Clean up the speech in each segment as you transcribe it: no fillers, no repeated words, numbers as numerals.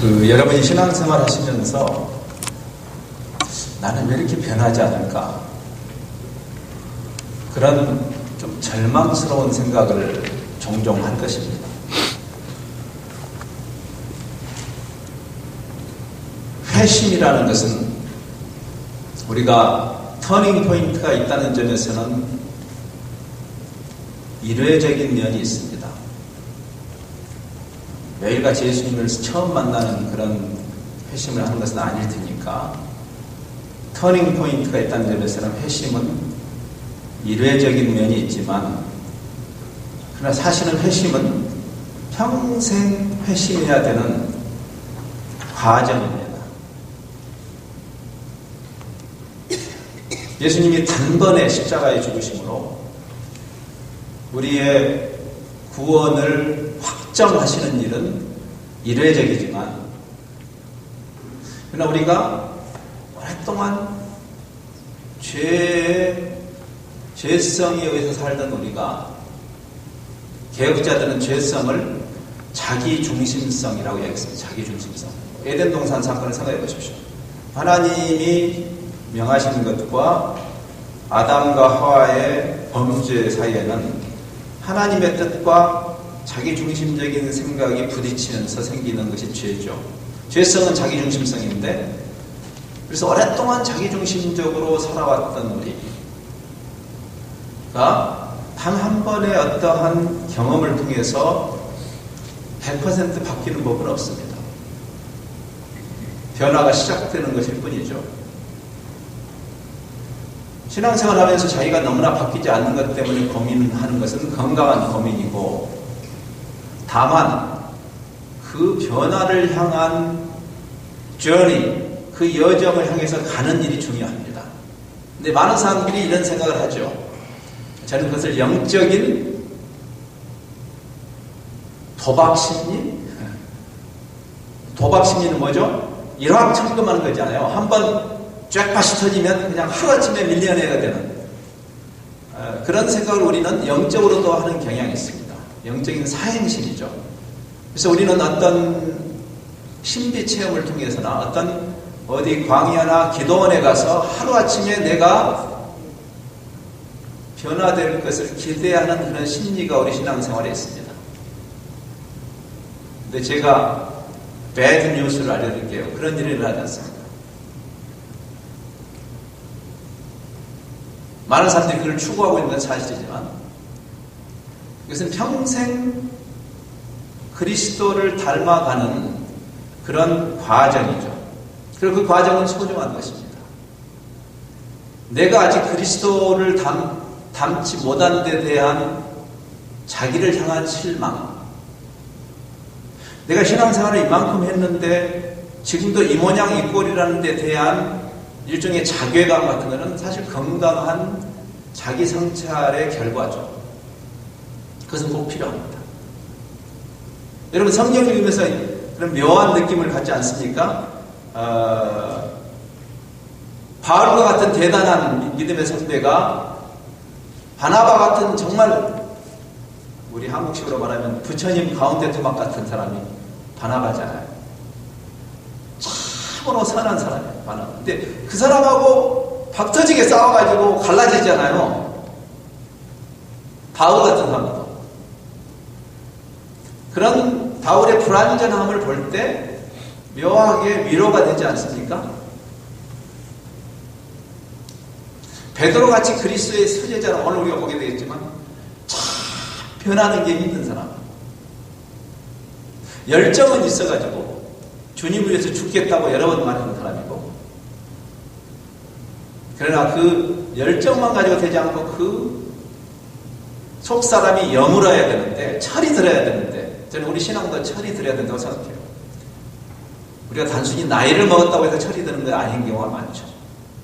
여러분이 신앙생활 하시면서 나는 왜 이렇게 변하지 않을까? 그런 좀 절망스러운 생각을 종종 할 것입니다. 회심이라는 것은 우리가 터닝 포인트가 있다는 점에서는 이례적인 면이 있습니다. 매일같이 예수님을 처음 만나는 그런 회심을 하는 것은 아닐 테니까 터닝 포인트가 있다는 점에서는 회심은 이례적인 면이 있지만 그러나 사실은 회심은 평생 회심해야 되는 과정입니다. 예수님이 단번에 십자가에 죽으심으로 우리의 구원을 확정하시는 일은 이례적이지만 그러나 우리가 오랫동안 죄성에 의해서 살던 우리가 개혁자들은 죄성을 자기중심성이라고 얘기했습니다. 자기중심성. 에덴 동산 사건을 생각해 보십시오. 하나님이 명하신 것과 아담과 하와의 범죄 사이에는 하나님의 뜻과 자기중심적인 생각이 부딪히면서 생기는 것이 죄죠. 죄성은 자기중심성인데 그래서 오랫동안 자기중심적으로 살아왔던 우리가 단 한 번의 어떠한 경험을 통해서 100% 바뀌는 법은 없습니다. 변화가 시작되는 것일 뿐이죠. 신앙생활 하면서 자기가 너무나 바뀌지 않는 것 때문에 고민하는 것은 건강한 고민이고 다만 그 변화를 향한 journey, 그 여정을 향해서 가는 일이 중요합니다. 근데 많은 사람들이 이런 생각을 하죠. 저는 그것을 영적인 도박심리? 도박심리는 뭐죠? 일확천금하는 거잖아요. 한번 쫙밭이 터지면 그냥 하루아침에 밀리언어가 되는 그런 생각을 우리는 영적으로도 하는 경향이 있습니다. 영적인 사행심이죠. 그래서 우리는 어떤 신비 체험을 통해서나 어떤 어디 광야나 기도원에 가서 하루아침에 내가 변화될 것을 기대하는 그런 심리가 우리 신앙생활에 있습니다. 근데 제가 배드 뉴스를 알려드릴게요. 그런 일이 일어나지 않습니다. 많은 사람들이 그걸 추구하고 있는 건 사실이지만 이것은 평생 그리스도를 닮아가는 그런 과정이죠. 그리고 그 과정은 소중한 것입니다. 내가 아직 그리스도를 닮지 못한 데 대한 자기를 향한 실망, 내가 신앙생활을 이만큼 했는데 지금도 이 모양 이 꼴이라는 데 대한 일종의 자괴감 같은 것은 사실 건강한 자기 성찰의 결과죠. 그것은 꼭 필요합니다. 여러분 성경을 읽으면서 그런 묘한 느낌을 갖지 않습니까? 바울과 같은 대단한 믿음의 선배가 바나바 같은 정말 우리 한국식으로 말하면 부처님 가운데 토막 같은 사람이 바나바잖아요. 참으로 선한 사람이에요. 바나바. 근데 그 사람하고 박터지게 싸워가지고 갈라지잖아요. 바울 같은 사람도. 그런 바울의 불완전함을 볼 때 묘하게 위로가 되지 않습니까? 베드로같이 그리스도의 수제자는 오늘 우리가 보게 되겠지만 참 변하는 게 힘든 사람. 열정은 있어가지고 주님을 위해서 죽겠다고 여러 번 말하는 사람이고 그러나 그 열정만 가지고 되지 않고 그 속사람이 여물어야 되는데 철이 들어야 되는데 저는 우리 신앙도 철이 들어야 된다고 생각해요. 우리가 단순히 나이를 먹었다고 해서 철이 드는 게 아닌 경우가 많죠.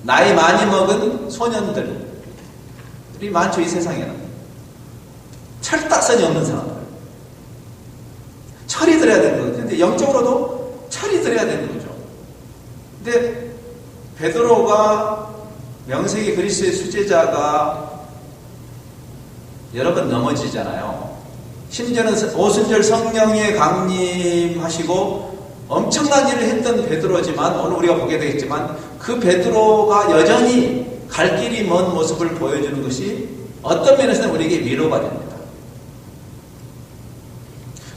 나이 많이 먹은 소년들이 많죠. 이 세상에는 철딱선이 없는 사람들 철이 들어야 되는 거죠. 근데 영적으로도 철이 들어야 되는 거죠. 근데 베드로가 명색이 그리스도의 수제자가 여러 번 넘어지잖아요. 심지어는 오순절 성령에 강림하시고 엄청난 일을 했던 베드로지만 오늘 우리가 보게 되겠지만 그 베드로가 여전히 갈 길이 먼 모습을 보여주는 것이 어떤 면에서는 우리에게 위로가 됩니다.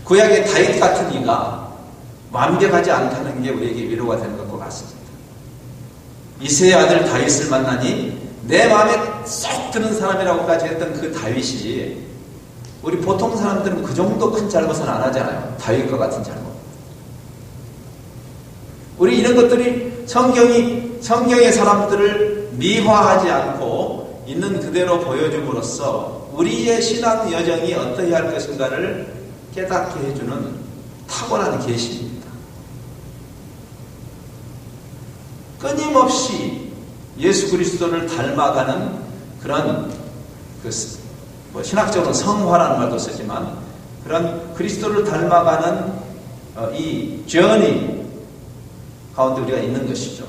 구약의 다윗 같은 이가 완벽하지 않다는 게 우리에게 위로가 되는 것과 같습니다. 이새의 아들 다윗을 만나니 내 마음에 쏙 드는 사람이라고까지 했던 그 다윗이 우리 보통 사람들은 그 정도 큰 잘못은 안 하잖아요. 다윗과 같은 잘못. 우리 이런 것들이 성경의 사람들을 미화하지 않고 있는 그대로 보여줌으로써 우리의 신앙 여정이 어떻게 할 것인가를 깨닫게 해주는 탁월한 계시입니다. 끊임없이 예수 그리스도를 닮아가는 그런 신학적으로 성화라는 말도 쓰지만 그런 그리스도를 닮아가는 이 journey 가운데 우리가 있는 것이죠.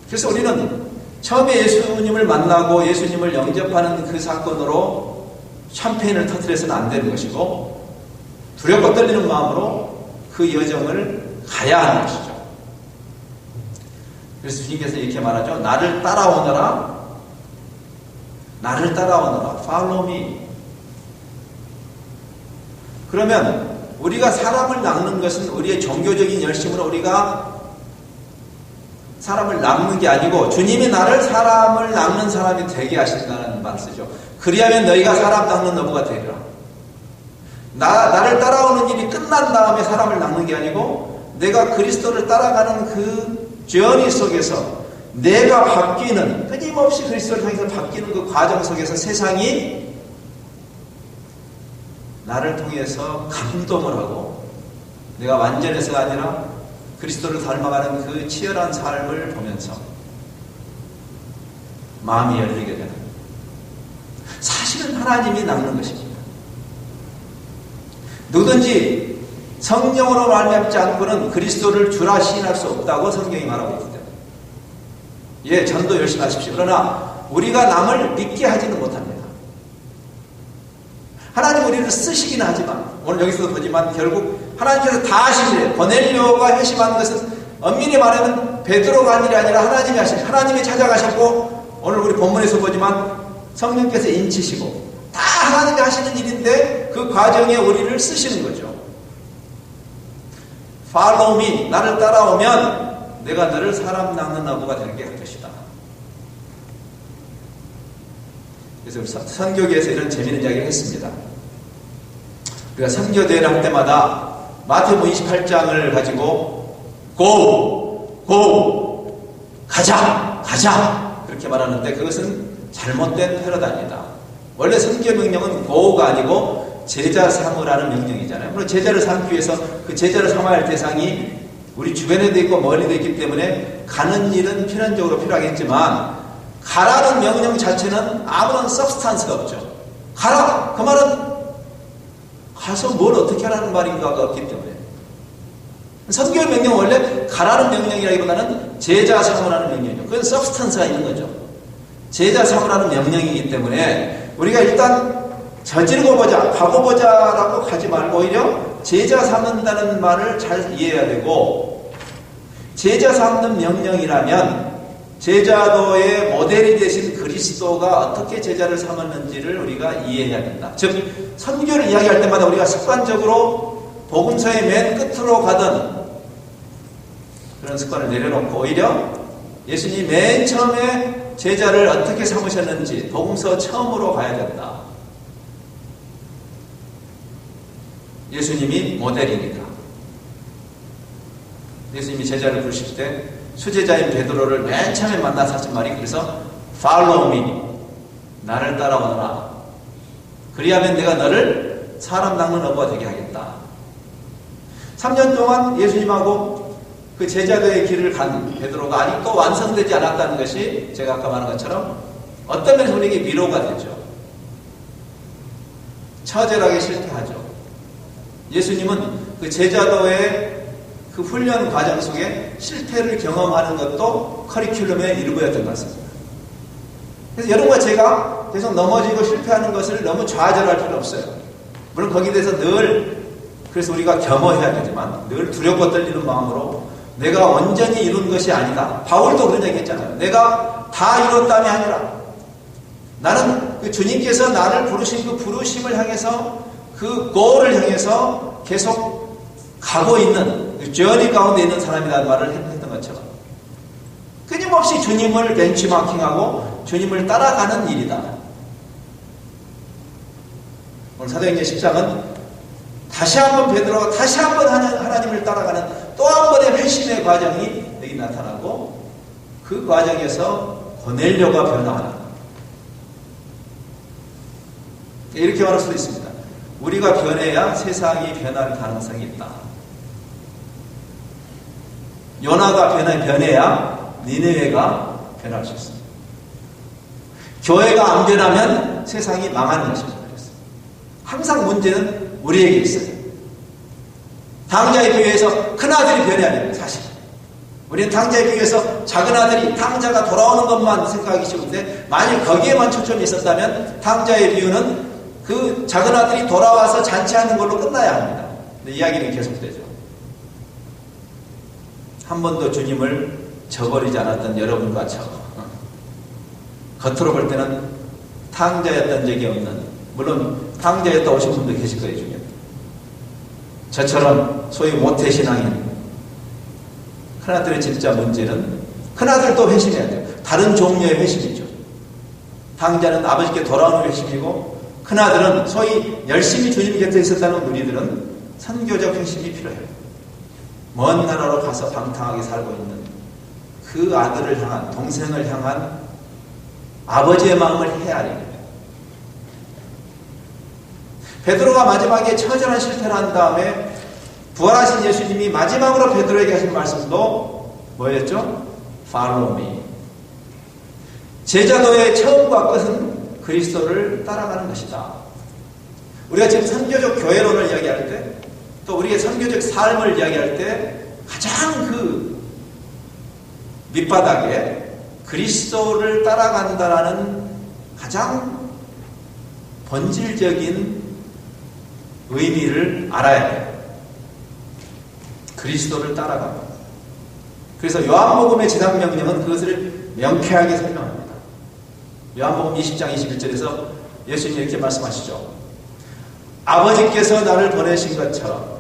그래서 우리는 처음에 예수님을 만나고 예수님을 영접하는 그 사건으로 샴페인을 터뜨려서는 안 되는 것이고 두렵고 떨리는 마음으로 그 여정을 가야 하는 것이죠. 그래서 주님께서 이렇게 말하죠. 나를 따라오너라. 나를 따라오너라. Follow me. 그러면 우리가 사람을 낚는 것은 우리의 종교적인 열심으로 우리가 사람을 낚는 게 아니고 주님이 나를 사람을 낚는 사람이 되게 하신다는 말을 쓰죠. 그리하면 너희가 사람 낚는 어부가 되리라. 나를 따라오는 일이 끝난 다음에 사람을 낚는 게 아니고 내가 그리스도를 따라가는 그 journey 속에서 내가 바뀌는 끊임없이 그리스도를 통해서 바뀌는 그 과정 속에서 세상이 나를 통해서 감동을 하고 내가 완전해서가 아니라 그리스도를 닮아가는 그 치열한 삶을 보면서 마음이 열리게 되는 사실은 하나님이 낚는 것입니다. 누구든지 성령으로 말미암지 않고는 그리스도를 주라 시인할 수 없다고 성경이 말하고 있기 때문에 예, 전도 열심히 하십시오. 그러나 우리가 남을 믿게 하지는 못합니다. 하나님 우리를 쓰시긴 하지만 오늘 여기서도 보지만 결국 하나님께서 다 하시래요. 고넬료가 회심하는 것은 엄밀히 말하면 베드로가 한 일이 아니라 하나님이 하신 하나님이 찾아가셨고 오늘 우리 본문에서 보지만 성령께서 인치시고 다 하나님이 하시는 일인데 그 과정에 우리를 쓰시는 거죠. Follow me. 나를 따라오면 내가 너를 사람 낚는 어부가 되게 할 것이다. 그래서 선교계에서 이런 재미있는 이야기를 했습니다. 우리가 선교대회를 할 때마다 마태복음 28장을 가지고 go, 가자 그렇게 말하는데 그것은 잘못된 패러다입니다. 원래 선교 명령은 go가 아니고 제자 삼으라는 명령이잖아요. 물론 제자를 삼기 위해서 그 제자를 삼아야 할 대상이 우리 주변에도 있고 멀리도 있기 때문에 가는 일은 필연적으로 필요하겠지만 가라는 명령 자체는 아무런 서브스탄스가 없죠. 가라! 그 말은 가서 뭘 어떻게 하라는 말인가가 없기 때문에 선교의 명령은 원래 가라는 명령이라기보다는 제자 삼으라는 명령이죠. 그건 서브스탄스가 있는 거죠. 제자 삼으라는 명령이기 때문에 우리가 일단 저지르고 보자, 가고 보자라고 가지 말고 오히려 제자 삼는다는 말을 잘 이해해야 되고 제자 삼는 명령이라면 제자도의 모델이 되신 그리스도가 어떻게 제자를 삼았는지를 우리가 이해해야 된다. 즉 선교를 이야기할 때마다 우리가 습관적으로 복음서의 맨 끝으로 가던 그런 습관을 내려놓고 오히려 예수님이 맨 처음에 제자를 어떻게 삼으셨는지 복음서 처음으로 가야 된다. 예수님이 모델이니까. 예수님이 제자를 부르실 때 수제자인 베드로를 맨 처음에 만나서 하신 말이 그래서 Follow me. 나를 따라오너라. 그리하면 내가 너를 사람 낚는 어부가 되게 하겠다. 3년 동안 예수님하고 그 제자도의 길을 간 베드로가 아직도 완성되지 않았다는 것이 제가 아까 말한 것처럼 어떤 면에서 우리에게 위로가 되죠. 처절하게 실패하죠. 예수님은 그 제자도의 그 훈련 과정 속에 실패를 경험하는 것도 커리큘럼의 일부였던 것 같습니다. 그래서 여러분과 제가 계속 넘어지고 실패하는 것을 너무 좌절할 필요 없어요. 물론 거기에 대해서 늘 그래서 우리가 겸허해야 되지만 늘 두렵고 떨리는 마음으로 내가 온전히 이룬 것이 아니다. 바울도 그런 얘기 했잖아요. 내가 다 이뤘다면 아니라 나는 그 주님께서 나를 부르신 그 부르심을 향해서 그 골을 향해서 계속 가고 있는 그 journey 가운데 있는 사람이라는 말을 했던 것처럼 끊임없이 주님을 벤치마킹하고 주님을 따라가는 일이다. 오늘 사도행전 10장은 다시 한번 베드로가 다시 한번 하나님을 따라가는 또 한 번의 회심의 과정이 여기 나타나고 그 과정에서 고넬료가 변화하는 이렇게 말할 수도 있습니다. 우리가 변해야 세상이 변할 가능성이 있다. 요나가 변해야 니느웨가 변할 수 있습니다. 교회가 안 변하면 세상이 망하는 것입니다. 항상 문제는 우리에게 있어요. 당자의 교회에서 큰아들이 변해야 됩니다. 사실 우리는 당자의 교회에서 작은아들이 당자가 돌아오는 것만 생각하기 쉬운데 만일 거기에만 초점이 있었다면 당자의 비유는 그 작은아들이 돌아와서 잔치하는 걸로 끝나야 합니다. 근데 이야기는 계속되죠. 한 번도 주님을 저버리지 않았던 여러분과 저 겉으로 볼 때는 탕자였던 적이 없는, 물론 탕자였다 오신 분도 계실 거예요. 중에 저처럼 소위 모태신앙인 큰아들의 진짜 문제는 큰아들도 회심해야 돼요. 다른 종류의 회심이죠. 탕자는 아버지께 돌아오는 회심이고 큰아들은 소위 열심히 주님 곁에 있었다는 우리들은 선교적 회심이 필요해요. 먼 나라로 가서 방탕하게 살고 있는 그 아들을 향한, 동생을 향한 아버지의 마음을 헤아리는 거예요. 베드로가 마지막에 처절한 실패를 한 다음에 부활하신 예수님이 마지막으로 베드로에게 하신 말씀도 뭐였죠? Follow me. 제자도의 처음과 끝은 그리스도를 따라가는 것이다. 우리가 지금 선교적 교회론을 이야기할 때, 또 우리의 선교적 삶을 이야기할 때 가장 그 밑바닥에 그리스도를 따라간다라는 가장 본질적인 의미를 알아야 해요. 그리스도를 따라간다. 그래서 요한복음의 지상명령은 그것을 명쾌하게 설명합니다. 요한복음 20장 21절에서 예수님이 이렇게 말씀하시죠. 아버지께서 나를 보내신 것처럼,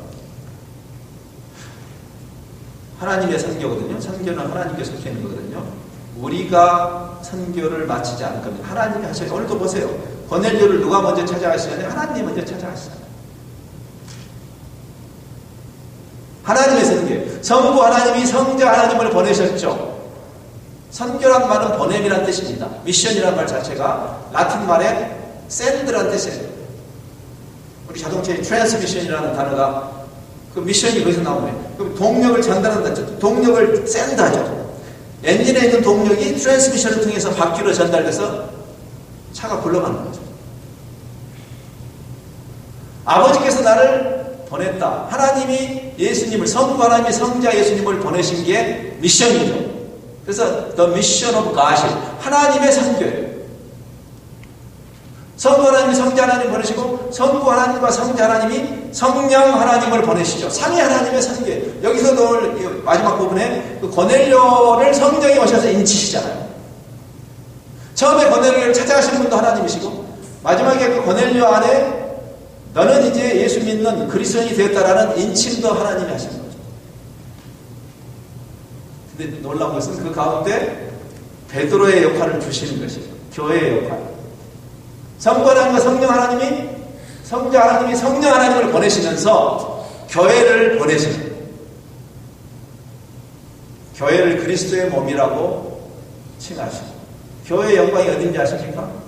하나님의 선교거든요. 선교는 하나님께 속해 있는 거거든요. 우리가 선교를 마치지 않을 겁니다. 하나님이 하셔요. 오늘도 보세요. 고넬료를 누가 먼저 찾아가시냐면 하나님이 먼저 찾아가시잖아요. 하나님의 선교. 성부 하나님이 성자 하나님을 보내셨죠. 선교란 말은 보냄이란 뜻입니다. 미션이란 말 자체가 라틴 말에 샌드란 뜻이에요. 우리 자동차의 트랜스미션이라는 단어가 그 미션이 거기서 나오네요. 그럼 동력을 전달한다. 동력을 샌드하죠. 엔진에 있는 동력이 트랜스미션을 통해서 바퀴로 전달돼서 차가 굴러가는 거죠. 아버지께서 나를 보냈다. 하나님이 예수님을, 성부 하나님이 성자 예수님을 보내신 게 미션이죠. 그래서 The Mission of God이 하나님의 선교예요. 성부 하나님이 성자 하나님 보내시고 성부 하나님과 성자 하나님이 성령 하나님을 보내시죠. 삼위 하나님의 선교예요. 여기서도 오늘 마지막 부분에 그 고넬료를 성령이 오셔서 인치시잖아요. 처음에 고넬료를 찾아가신 분도 하나님이시고 마지막에 그 고넬료 안에 너는 이제 예수 믿는 그리스도인이 되었다라는 인침도 하나님이 하신 거죠. 근데 놀라운 것은 그 가운데 베드로의 역할을 주시는 것이죠. 교회의 역할. 성부 하나님과 성령 하나님이, 성자 하나님이 성령 하나님을 보내시면서 교회를 보내시는, 교회를 그리스도의 몸이라고 칭하시고, 교회의 영광이 어딘지 아십니까?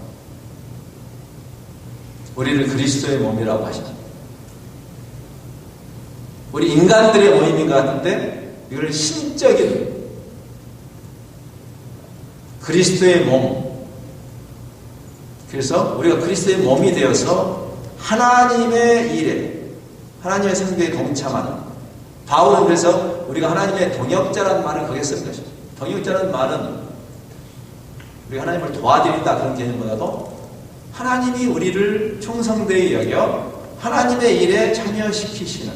우리를 그리스도의 몸이라고 하시죠. 우리 인간들의 모임인 것 같은데 이걸 신적인 그리스도의 몸. 그래서 우리가 그리스도의 몸이 되어서 하나님의 일에, 하나님의 선교에 동참하는, 바울은 그래서 우리가 하나님의 동역자라는 말을 거기에 쓴 것이죠. 동역자라는 말은 우리가 하나님을 도와드린다 그런 개념보다도 하나님이 우리를 충성되이 여겨 하나님의 일에 참여시키시는,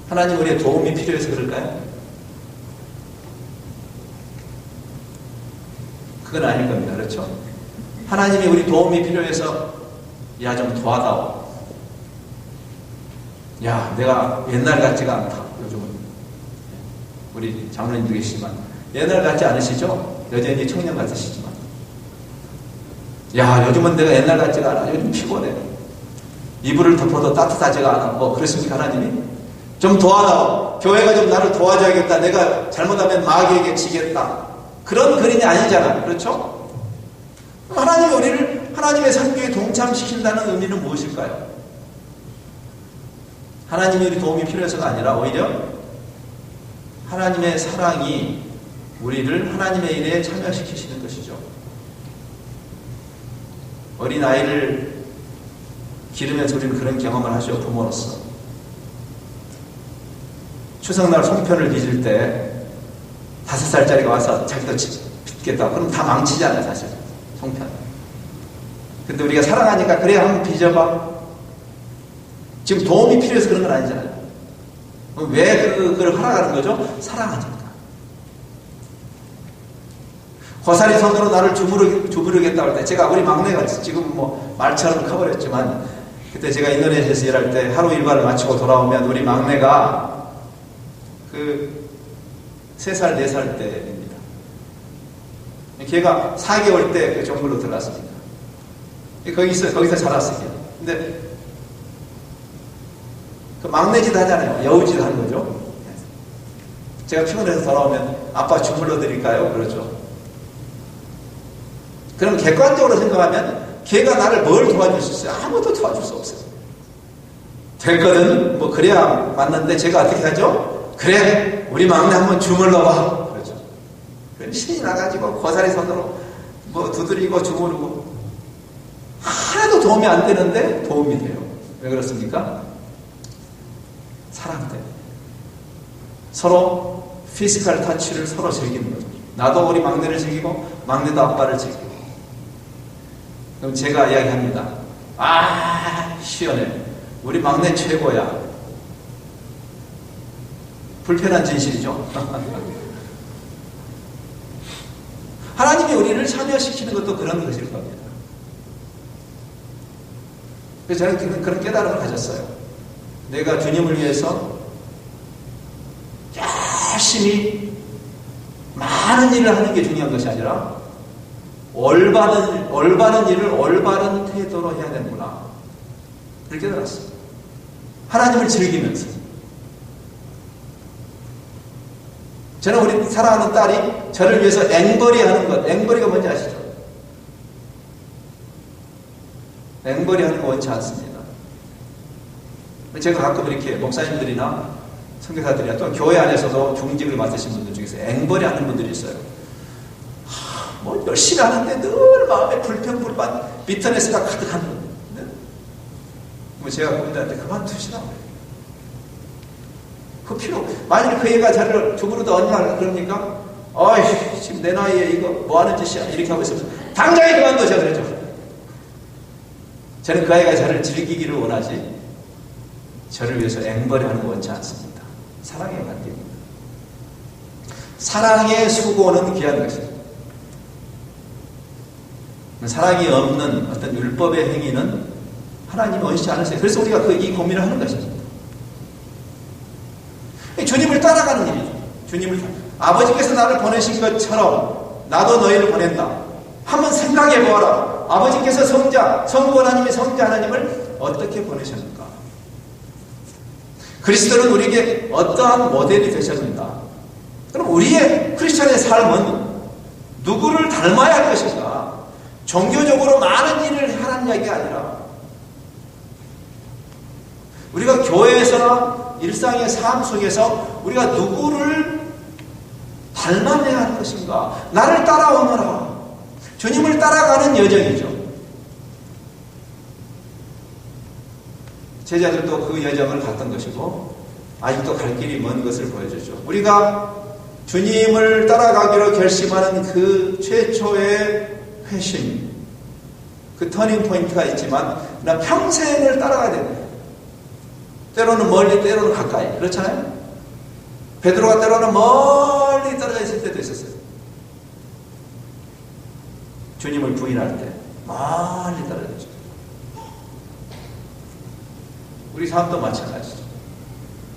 하나님 우리의 도움이 필요해서 그럴까요? 그건 아닐 겁니다. 그렇죠? 하나님이 우리 도움이 필요해서 야, 좀 도와다오. 야, 내가 옛날 같지가 않다. 요즘은 우리 장로님도 계시지만 옛날 같지 않으시죠? 여전히 청년 같으시지만 야, 요즘은 내가 옛날 같지가 않아. 요즘 피곤해. 이불을 덮어도 따뜻하지가 않아. 뭐 그렇습니까? 하나님이? 좀 도와다오. 교회가 좀 나를 도와줘야겠다. 내가 잘못하면 마귀에게 지겠다. 그런 그림이 아니잖아. 그렇죠? 하나님이 우리를 하나님의 선교에 동참시킨다는 의미는 무엇일까요? 하나님이 우리 도움이 필요해서가 아니라 오히려 하나님의 사랑이 우리를 하나님의 일에 참여시키시는 것이죠. 어린아이를 기르면서 우리는 그런 경험을 하죠. 부모로서. 추석날 송편을 빚을 때 5살짜리가 와서 자기도 빚겠다. 그럼 다 망치잖아요, 사실. 송편. 근데 우리가 사랑하니까 그래 한번 빚어봐. 지금 도움이 필요해서 그런 건 아니잖아요. 왜 그걸 허락하는 거죠? 사랑하니까. 고사리 손으로 나를 주무르겠다고 할 때, 제가 우리 막내가 지금 뭐 말처럼 커버렸지만, 그때 제가 인도네시아에서 일할 때 하루 일과를 마치고 돌아오면 우리 막내가 3살, 4살 때입니다. 걔가 4개월 때 그 정글로 들어갔습니다. 거기서 자랐어요. 근데 그 막내 짓 하잖아요. 여우 짓 하는 거죠. 제가 피곤해서 돌아오면 아빠 주물러 드릴까요? 그러죠. 그럼 객관적으로 생각하면 걔가 나를 뭘 도와줄 수 있어요? 아무것도 도와줄 수 없어요. 됐거든. 뭐 그래야 맞는데 제가 어떻게 하죠? 그래, 우리 막내 한번 주물러봐. 그러죠. 그럼 신이 나가지고 고사리 손으로 뭐 두드리고 주무르고 하나도 도움이 안 되는데 도움이 돼요. 왜 그렇습니까? 사랑 때문에. 서로 피지컬 터치를 서로 즐기는 거죠. 나도 우리 막내를 즐기고 막내도 아빠를 즐기고. 그럼 제가 이야기합니다. 아, 시원해. 우리 막내 최고야. 불편한 진실이죠. 하나님이 우리를 참여시키는 것도 그런 것일 겁니다. 그래서 저는 그런 깨달음을 가졌어요. 내가 주님을 위해서 열심히 많은 일을 하는 게 중요한 것이 아니라 올바른 일을 올바른 태도로 해야 되는구나. 그렇게 깨달았어요. 하나님을 즐기면서. 저는 우리 사랑하는 딸이 저를 위해서 앵벌이 하는 것, 앵벌이가 뭔지 아시죠? 앵벌이 하는 거 원치 않습니다. 제가 가끔 이렇게 목사님들이나 선교사들이나 또 교회 안에서도 중직을 맡으신 분들 중에서 앵벌이 하는 분들이 있어요. 뭐 열심히 하는데 늘 마음에 불평불만, 비터네스가 가득한 분. 네? 뭐 제가 그분들한테 그만두시라고. 그 필요. 만일 그 애가 저를 주부로도 얼마나 그럽니까? 어이, 지금 내 나이에 이거 뭐 하는 짓이야? 이렇게 하고 있으면 당장에 그만두자 그러죠. 저는 그 아이가 저를 즐기기를 원하지 저를 위해서 앵벌이 하는 거 원치 않습니다. 사랑의 관계입니다. 사랑의 수고는 귀한 것입니다. 사랑이 없는 어떤 율법의 행위는 하나님이 원치 않으세요. 그래서 우리가 이 고민을 하는 것입니다. 주님을 따라가는 일이죠. 아버지께서 나를 보내신 것처럼 나도 너희를 보낸다. 한번 생각해 보아라. 아버지께서 성부 하나님의 성자 하나님을 어떻게 보내셨는가? 그리스도는 우리에게 어떠한 모델이 되셨는가? 그럼 우리의 크리스천의 삶은 누구를 닮아야 할 것인가? 종교적으로 많은 일을 하라는 이야기가 아니라 우리가 교회에서나 일상의 삶 속에서 우리가 누구를 닮아내야 할 것인가? 나를 따라오너라. 주님을 따라가는 여정이죠. 제자들도 그 여정을 갔던 것이고 아직도 갈 길이 먼 것을 보여주죠. 우리가 주님을 따라가기로 결심하는 그 최초의 회심, 그 터닝 포인트가 있지만 나 평생을 따라가야 됩니다. 때로는 멀리 때로는 가까이. 그렇잖아요? 베드로가 때로는 멀리 떨어져 있을 때도 있었어요. 주님을 부인할 때 멀리 떨어져 있죠. 우리 삶도 마찬가지죠.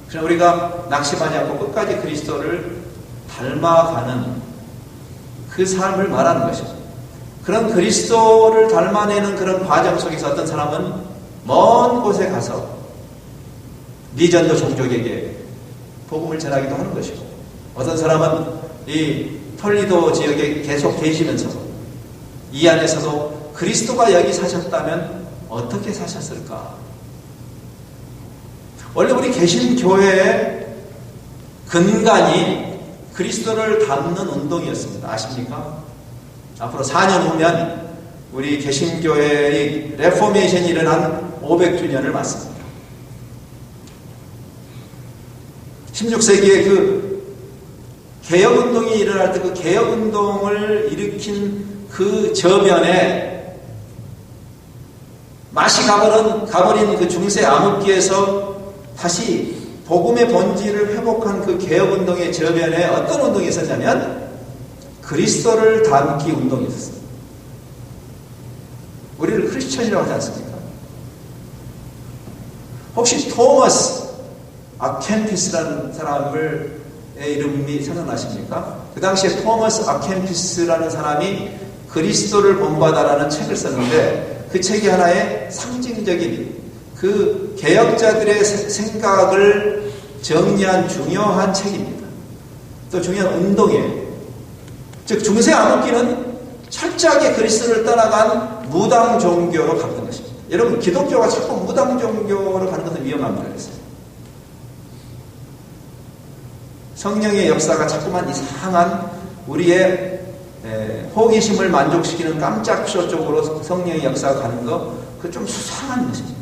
그래서 우리가 낙심하지 않고 끝까지 그리스도를 닮아가는 그 삶을 말하는 것이죠. 그런 그리스도를 닮아내는 그런 과정 속에서 어떤 사람은 먼 곳에 가서 미전도 종족에게 복음을 전하기도 하는 것이고, 어떤 사람은 이 톨리도 지역에 계속 계시면서 이 안에서도 그리스도가 여기 사셨다면 어떻게 사셨을까? 원래 우리 개신교회의 근간이 그리스도를 닮는 운동이었습니다. 아십니까? 앞으로 4년 후면 우리 개신교회의 레포메이션이 일어난 500주년을 맞습니다. 16세기에 그 개혁운동이 일어날 때 그 개혁운동을 일으킨 그 저변에 맛이 가버린 그 중세 암흑기에서 다시 복음의 본질을 회복한 그 개혁운동의 저변에 어떤 운동이 있었냐면 그리스도를 닮기 운동이 있었어요. 우리를 크리스천이라고 하지 않습니까? 혹시 토머스 아켄피스라는 사람의 이름이 생각나십니까? 그 당시에 토머스 아켄피스라는 사람이 그리스도를 본받아라는 책을 썼는데 그 책이 하나의 상징적인 그 개혁자들의 생각을 정리한 중요한 책입니다. 또 중요한 운동이에요. 즉 중세 암흑기는 철저하게 그리스도를 떠나간 무당 종교로 갔던 것입니다. 여러분 기독교가 자꾸 무당 종교로 가는 것은 위험합니다. 그래서 성령의 역사가 자꾸만 이상한 우리의 호기심을 만족시키는 깜짝쇼 쪽으로 성령의 역사가 가는 거, 그거 좀 수상한 것입니다.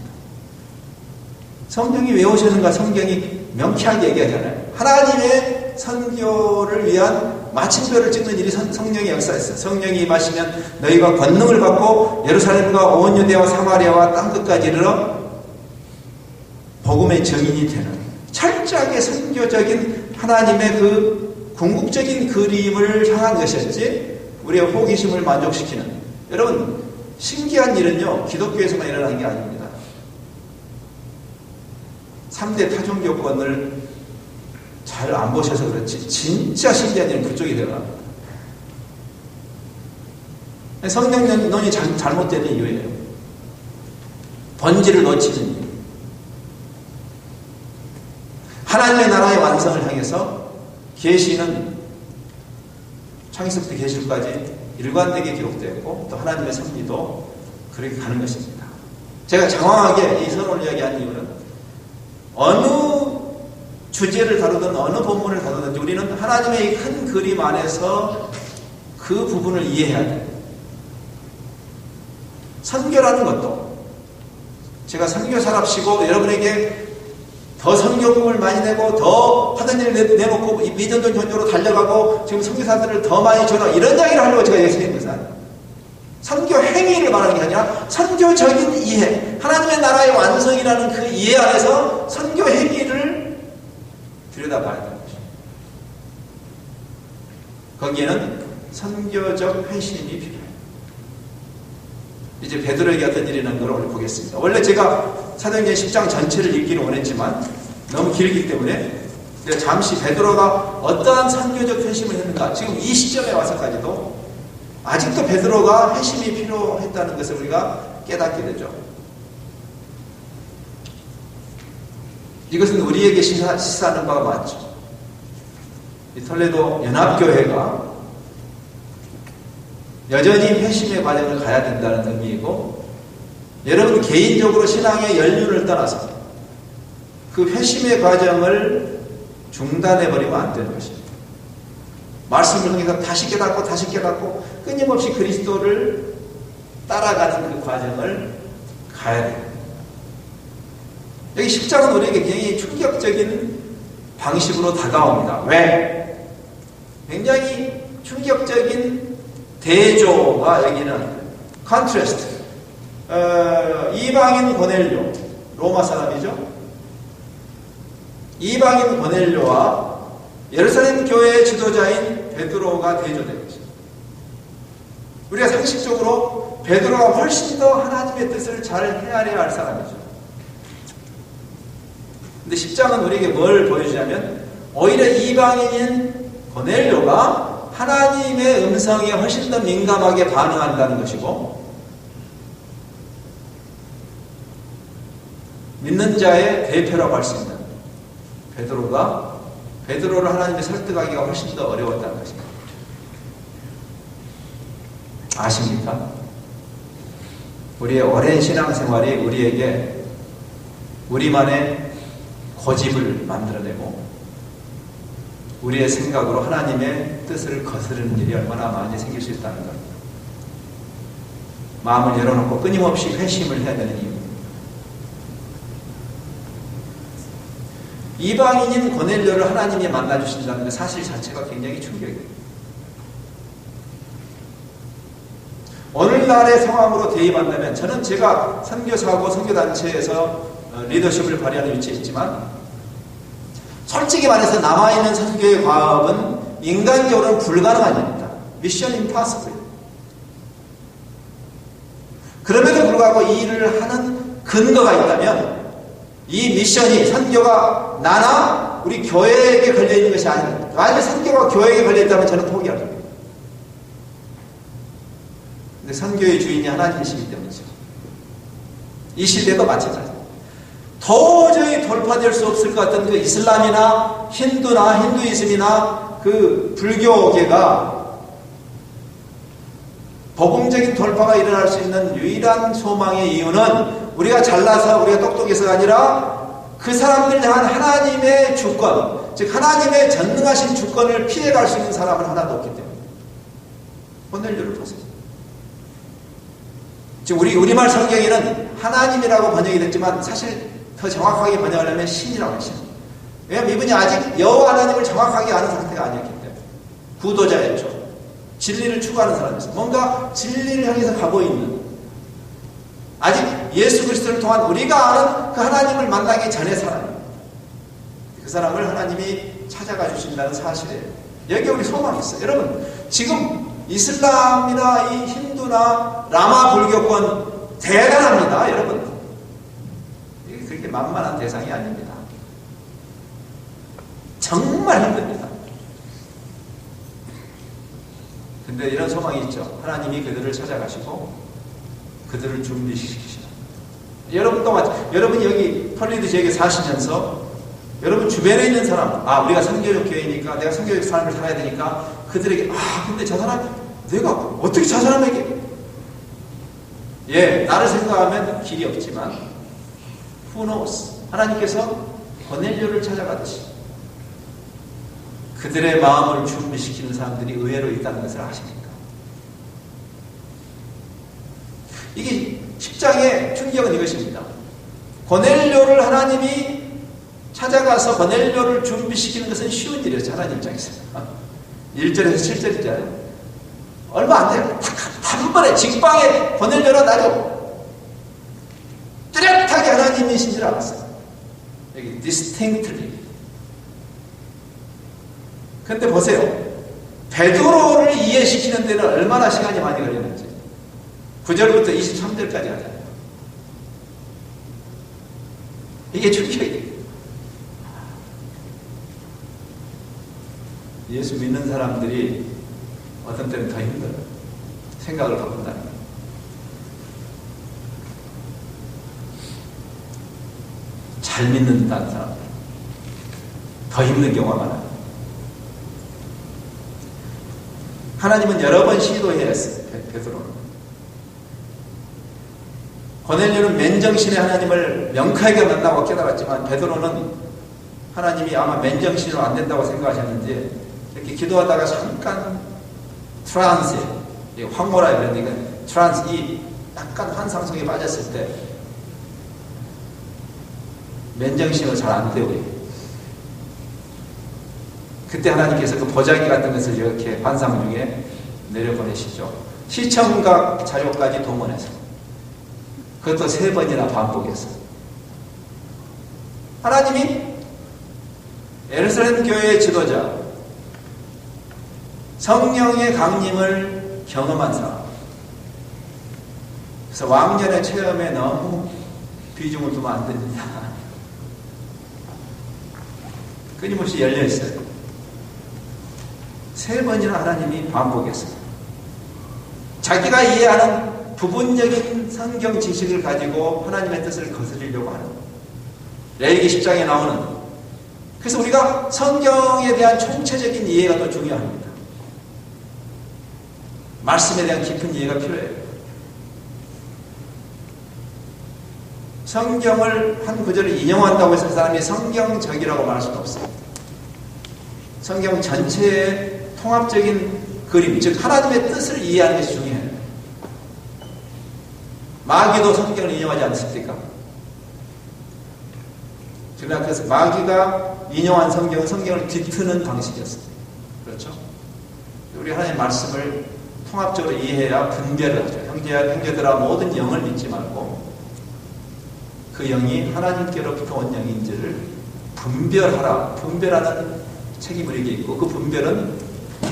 성경이 왜 오셨는가? 성경이 명쾌하게 얘기하잖아요. 하나님의 선교를 위한 마침표를 찍는 일이 성령의 역사였어요. 성령이 임하시면 너희가 권능을 받고 예루살렘과 온 유대와 사마리아와 땅끝까지 이르러 복음의 증인이 되는 철저하게 선교적인 하나님의 그 궁극적인 그림을 향한 것이었지 우리의 호기심을 만족시키는, 여러분 신기한 일은요 기독교에서만 일어나는 게 아닙니다. 3대 타종교권을 잘 안 보셔서 그렇지 진짜 신기한 일은 그쪽이 들어갑니다. 성령론이 잘못되는 이유예요. 본질을 놓치는 이유. 하나님의 나라의 완성을 향해서 계시는 창세부터 계시록까지 일관되게 기록되었고 또 하나님의 섭리도 그렇게 가는 것입니다. 제가 장황하게 이 선언을 이야기한 이유는 어느 주제를 다루든 어느 본문을 다루든지 우리는 하나님의 큰 그림 안에서 그 부분을 이해해야 돼요. 선교라는 것도 제가 선교사랍시고 여러분에게 더 선교금을 많이 내고 더 하던 일을 내놓고 미전도 전조로 달려가고 지금 선교사들을 더 많이 줘라 이런 이야기를 하려고 제가 예수님 것은 아니에요. 선교 행위를 말하는 게 아니라 선교적인 이해, 하나님의 나라의 완성이라는 그 이해 안에서 선교 행위를 들여다봐야 되는 것입니다. 거기에는 선교적 회심이 필요해요. 이제 베드로에게 어떤 일이 있는 걸 오늘 보겠습니다. 원래 제가 사도행전 10장 전체를 읽기를 원했지만 너무 길기 때문에 잠시 베드로가 어떠한 선교적 회심을 했는가, 지금 이 시점에 와서까지도 아직도 베드로가 회심이 필요했다는 것을 우리가 깨닫게 되죠. 이것은 우리에게 시사하는 바가 맞죠. 이 톨레도 연합교회가 여전히 회심의 과정을 가야 된다는 의미이고, 여러분 개인적으로 신앙의 연륜을 떠나서 그 회심의 과정을 중단해버리면 안 되는 것입니다. 말씀을 통해서 다시 깨닫고 끊임없이 그리스도를 따라가는 그 과정을 가야 됩니다. 여기 10장은 우리에게 굉장히 충격적인 방식으로 다가옵니다. 왜? 굉장히 충격적인 대조가 여기는 컨트레스트, 이방인 고넬료, 로마 사람이죠. 이방인 고넬료와 예루살렘 교회의 지도자인 베드로가 대조되고 있습니다. 우리가 상식적으로 베드로가 훨씬 더 하나님의 뜻을 잘 헤아려야 할 사람이죠. 근데 10장은 우리에게 뭘 보여주냐면 오히려 이방인인 고넬료가 하나님의 음성에 훨씬 더 민감하게 반응한다는 것이고, 믿는 자의 대표라고 할 수 있는 베드로를 하나님이 설득하기가 훨씬 더 어려웠다는 것입니다. 아십니까? 우리의 오랜 신앙생활이 우리에게 우리만의 고집을 만들어내고 우리의 생각으로 하나님의 뜻을 거스르는 일이 얼마나 많이 생길 수 있다는 겁니다. 마음을 열어놓고 끊임없이 회심을 해야 되는 이유입니다. 이방인인 고넬료를 하나님이 만나주신다는 그 사실 자체가 굉장히 충격이에요. 오늘날의 상황으로 대입한다면, 저는 제가 선교사고 선교단체에서 리더십을 발휘하는 위치에 있지만, 솔직히 말해서 남아있는 선교의 과업은 인간적으로는 불가능한 일입니다. 미션 임파서블. 그럼에도 불구하고 이 일을 하는 근거가 있다면, 이 미션이 선교가 나나 우리 교회에게 걸려있는 것이 아닙니다. 만약에 선교가 교회에게 걸려있다면 저는 포기합니다. 근데 선교의 주인이 하나님이시기 때문이죠. 이 시대도 마찬가지입니다. 도저히 돌파될 수 없을 것 같은 그 이슬람이나 힌두나 힌두이즘이나 그 불교계가 복음적인 돌파가 일어날 수 있는 유일한 소망의 이유는 우리가 잘나서 우리가 똑똑해서가 아니라 그 사람들 향한 하나님의 주권, 즉 하나님의 전능하신 주권을 피해갈 수 있는 사람은 하나도 없기 때문에. 고넬료를 보세요. 지금 우리말 성경에는 하나님이라고 번역이 됐지만 사실 더 정확하게 번역하려면 신이라고 했습니다. 왜냐하면 이분이 아직 여호와 하나님을 정확하게 아는 상태가 아니었기 때문에. 구도자였죠. 진리를 추구하는 사람이었어요. 뭔가 진리를 향해서 가고 있는, 아직 예수 그리스도를 통한 우리가 아는 그 하나님을 만나기 전의 사람입니다. 그 사람을 하나님이 찾아가 주신다는 사실이에요. 여기에 우리 소망이 있어요. 여러분, 지금 이슬람이나 이 힌두나 라마 불교권 대단합니다. 여러분, 이게 그렇게 만만한 대상이 아닙니다. 정말 힘듭니다. 근데 이런 소망이 있죠. 하나님이 그들을 찾아가시고 그들을 준비시키시다. 여러분 동안, 여러분이 여기 펄리드 지역에 사시면서 여러분 주변에 있는 사람, 우리가 선교적 교회니까 내가 선교적 삶을 살아야 되니까 그들에게, 근데 저 사람, 내가 어떻게 저 사람에게, 나를 생각하면 길이 없지만 who knows? 하나님께서 고넬료를 찾아가듯이 그들의 마음을 준비시키는 사람들이 의외로 있다는 것을 아십니까? 이게 10장의 충격은 이것입니다. 고넬료를 하나님이 찾아가서 고넬료를 준비시키는 것은 쉬운 일이었죠. 하나님 입장에서. 1절에서 7절이잖아요. 얼마 안 돼요. 단번에 직방에 고넬료는 아주 뚜렷하게 하나님이신 줄 알았어요. 여기 distinctly. 근데 보세요. 베드로를 이해시키는 데는 얼마나 시간이 많이 걸렸는지. 9절부터 23절까지 하잖아요. 이게 충격이에요. 예수 믿는 사람들이 어떤 때는 더 힘들어요. 생각을 바꾼다는 거예요. 잘 믿는다는 사람들 더 힘든 경우가 많아요. 하나님은 여러 번 시도했어요. 베드로는. 고넬료는 맨정신에 하나님을 명쾌하게 만나고 깨달았지만 베드로는 하나님이 아마 맨정신으로 안 된다고 생각하셨는지 이렇게 기도하다가 잠깐 트란스, 황홀하 이러니까 트란스, 이 약간 환상 속에 빠졌을 때 맨정신으로 잘 안 되고요. 그때 하나님께서 그 보자기 같은 것을 이렇게 환상 중에 내려보내시죠. 시청각 자료까지 동원해서 그것도 3번이나 반복했어요. 하나님이 예루살렘 교회의 지도자, 성령의 강림을 경험한 사람, 그래서 왕년의 체험에 너무 비중을 두면 안 됩니다. 끊임없이 열려있어요. 3번이나 하나님이 반복했어요. 자기가 이해하는 부분적인 성경 지식을 가지고 하나님의 뜻을 거스르려고 하는 거예요. 레위기 10장에 나오는. 그래서 우리가 성경에 대한 총체적인 이해가 더 중요합니다. 말씀에 대한 깊은 이해가 필요해요. 성경을 한 구절을 인용한다고 해서 그 사람이 성경적이라고 말할 수는 없습니다. 성경 전체의 통합적인 그림, 즉 하나님의 뜻을 이해하는 것이 중요해요. 마귀도 성경을 인용하지 않습니까? 그러나 그래서 마귀가 인용한 성경은 성경을 뒤트는 방식이었습니다. 그렇죠? 우리 하나님의 말씀을 통합적으로 이해해야 분별을 하죠. 형제들아 모든 영을 믿지 말고 그 영이 하나님께로부터 온 영인지를 분별하라. 분별하는 책임이 우리에게 있고 그 분별은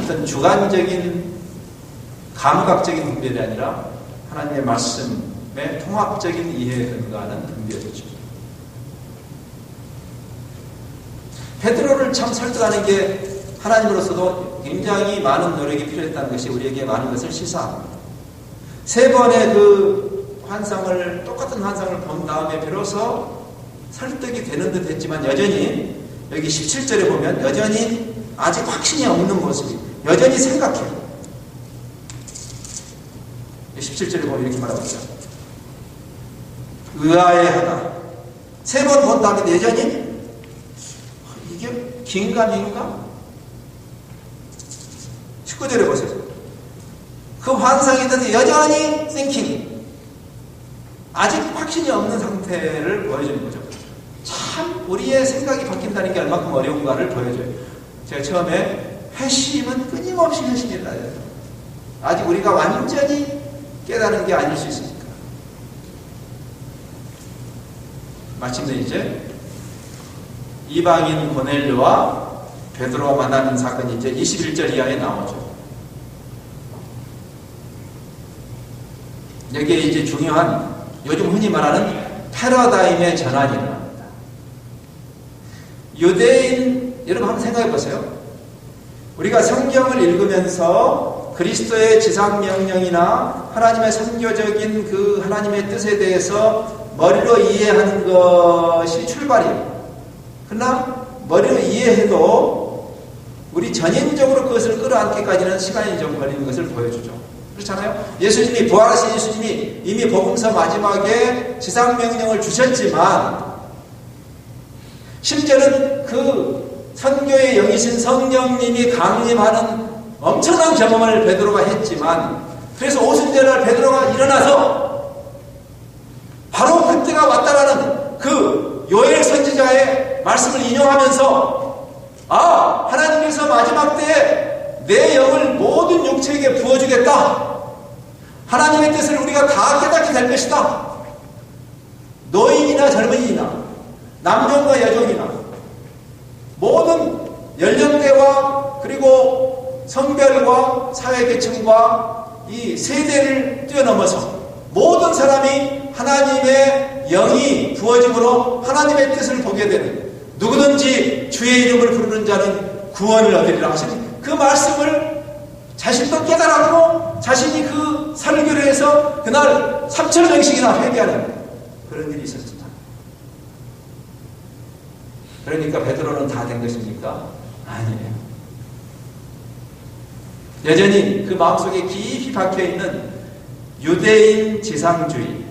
어떤 주관적인 감각적인 분별이 아니라 하나님의 말씀의 통합적인 이해에 근거하는 분별이죠. 베드로를 참 설득하는 게 하나님으로서도 굉장히 많은 노력이 필요했다는 것이 우리에게 많은 것을 시사합니다. 3번의 그 환상을, 똑같은 환상을 본 다음에 비로소 설득이 되는 듯 했지만 여전히 여기 17절에 보면 여전히 아직 확신이 없는 모습이 여전히 생각해요. 17절에 보면 이렇게 말하고 있죠. 의아해하다. 3번 본 다음에 여전히 이게 긴가민가? 19절에 보세요. 그 환상에 대해서 여전히 thinking. 아직 확신이 없는 상태를 보여주는 거죠. 참 우리의 생각이 바뀐다는 게 얼마큼 어려운가를 보여줘요. 제가 처음에 회심은 끊임없이 회심이라 해요. 아직 우리가 완전히 깨달은 게 아닐 수 있으니까. 마침내 이제 이방인 고넬료와 베드로가 만나는 사건이 이제 21절 이하에 나오죠. 여기에 이제 중요한 요즘 흔히 말하는 패러다임의 전환이 일어납니다. 유대인 여러분 한번 생각해 보세요. 우리가 성경을 읽으면서 그리스도의 지상명령이나 하나님의 선교적인 그 하나님의 뜻에 대해서 머리로 이해하는 것이 출발이에요. 그러나 머리로 이해해도 우리 전인적으로 그것을 끌어안기까지는 시간이 좀 걸리는 것을 보여주죠. 그렇잖아요? 예수님이 부활하신 예수님이 이미 복음서 마지막에 지상명령을 주셨지만 심지어는 그 선교의 영이신 성령님이 강림하는 엄청난 경험을 베드로가 했지만 그래서 오순절날 베드로가 일어나서 바로 그때가 왔다라는 그 요엘 선지자의 말씀을 인용하면서 하나님께서 마지막 때에 내 영을 모든 육체에게 부어주겠다. 하나님의 뜻을 우리가 다 깨닫게 될 것이다. 노인이나 젊은이나 남종과 여종이나 모든 연령대와 그리고 성별과 사회계층과 이 세대를 뛰어넘어서 모든 사람이 하나님의 영이 부어짐으로 하나님의 뜻을 보게 되는 누구든지 주의 이름을 부르는 자는 구원을 얻으리라 하시니 그 말씀을 자신도 깨달았고 자신이 그 설교를 해서 그날 3,000명씩이나 회개하는 그런 일이 있었습니다. 그러니까 베드로는 다 된 것입니까? 아니에요. 여전히 그 마음속에 깊이 박혀있는 유대인 지상주의,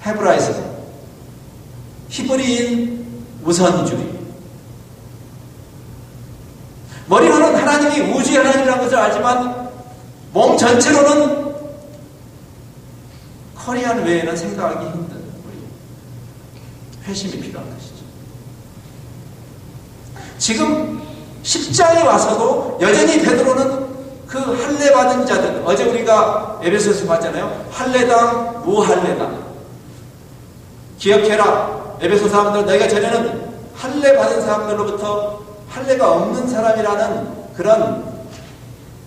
헤브라이즘, 히브리인 우선주의. 머리로는 하나님이 우주의 하나님이라는 것을 알지만 몸 전체로는 코리안 외에는 생각하기 힘든 우리 회심이 필요한 것이죠. 지금 10장에 와서도 여전히 베드로는 그 할례 받은 자들, 어제 우리가 에베소서 봤잖아요. 할례당, 무할례당. 기억해라. 에베소 사람들, 너희가 전에는 할례 받은 사람들로부터 할례가 없는 사람이라는 그런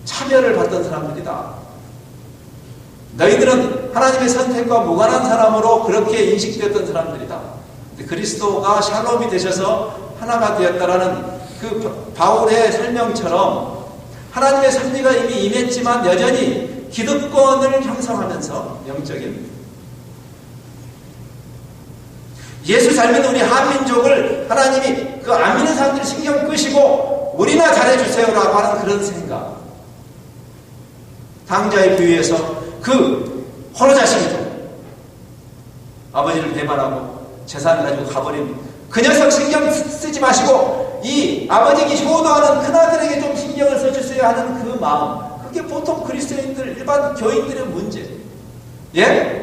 차별을 받던 사람들이다. 너희들은 하나님의 선택과 무관한 사람으로 그렇게 인식되었던 사람들이다. 그리스도가 샬롬이 되셔서 하나가 되었다라는 그 바울의 설명처럼 하나님의 섭리가 이미 임했지만 여전히 기득권을 형성하면서 영적인 예수 잘 믿는 우리 한민족을 하나님이 그 안 믿는 사람들이 신경 끄시고 우리나 잘해주세요라고 하는 그런 생각. 당자의 비유에서 그 호로자식이죠. 아버지를 배반하고 재산을 가지고 가버린 그 녀석 신경 쓰지 마시고 이 아버지에게 효도하는 큰아들에게 좀 신경을 써주세요 하는 그 마음. 그게 보통 그리스도인들 일반 교인들의 문제. 예?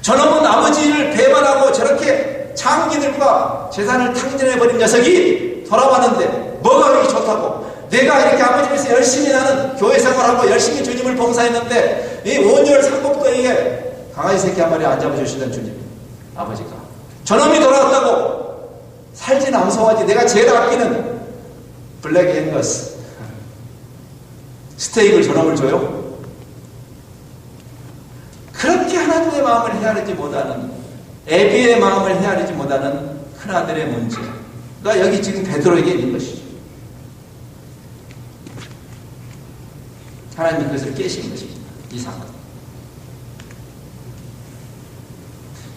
저놈은 아버지를 배반하고 저렇게 장기들과 재산을 탕진해버린 녀석이 돌아왔는데 뭐가 그렇게 좋다고. 내가 이렇게 아버지께서 열심히 나는 교회 생활하고 열심히 주님을 봉사했는데 이 온열 삼복도에 강아지 새끼 한 마리 안 잡아주시던 주님 아버지가 저놈이 돌아왔다고 살진 암송하지. 내가 제일 아끼는 블랙 앵거스 스테이크를 저놈을 줘요? 그렇게 하나님의 마음을 헤아리지 못하는 애비의 마음을 헤아리지 못하는 큰아들의 문제가 여기 지금 베드로에게 있는 것이죠. 하나님이 그것을 깨신 것입니다. 이 사건.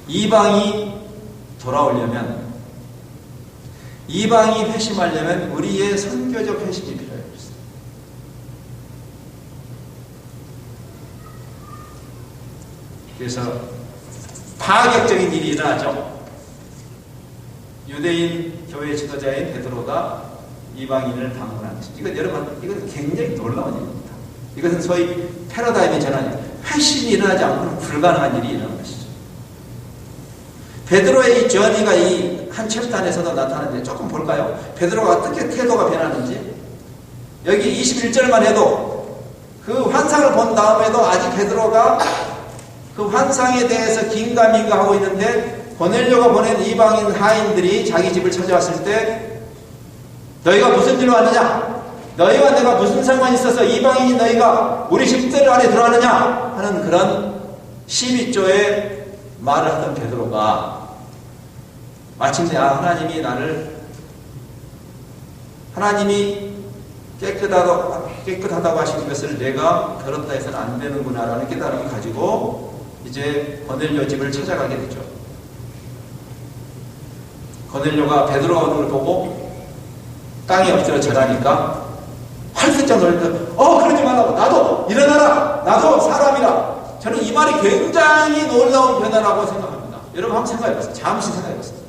이방이 돌아오려면, 이방이 회심하려면 우리의 선교적 회심이 필요해요. 그래서 파격적인 일이 일어나죠. 유대인 교회 지도자인 베드로가 이방인을 방문한 것입니다. 이건 여러분, 이건 굉장히 놀라운 일입니다. 이것은 소위 패러다임의 전환이에요. 회심이 일어나지 않고는 불가능한 일이 일어나는 것이죠. 베드로의 이 전이가 이 한 챕터 안에서도 나타나는데 조금 볼까요? 베드로가 어떻게 태도가 변하는지. 여기 21절만 해도 그 환상을 본 다음에도 아직 베드로가 그 환상에 대해서 긴가민가 하고 있는데 고넬료가 보낸 이방인 하인들이 자기 집을 찾아왔을 때 너희가 무슨 일로 왔느냐? 너희와 내가 무슨 상관이 있어서 이방인이 너희가 우리 집들 안에 들어왔느냐? 하는 그런 12조의 말을 하던 베드로가 마침내 하나님이 깨끗하다고 하신 것을 내가 더럽다 해서는 안 되는구나 라는 깨달음을 가지고 이제 고넬료 집을 찾아가게 되죠. 고넬료가 베드로가 오는 걸 보고 땅에 엎드려 절하니까 활짝 놀면서 그러지 말라고. 나도 일어나라. 나도 사람이라. 저는 이 말이 굉장히 놀라운 변화라고 생각합니다. 여러분 한번 생각해보세요. 잠시 생각해보세요.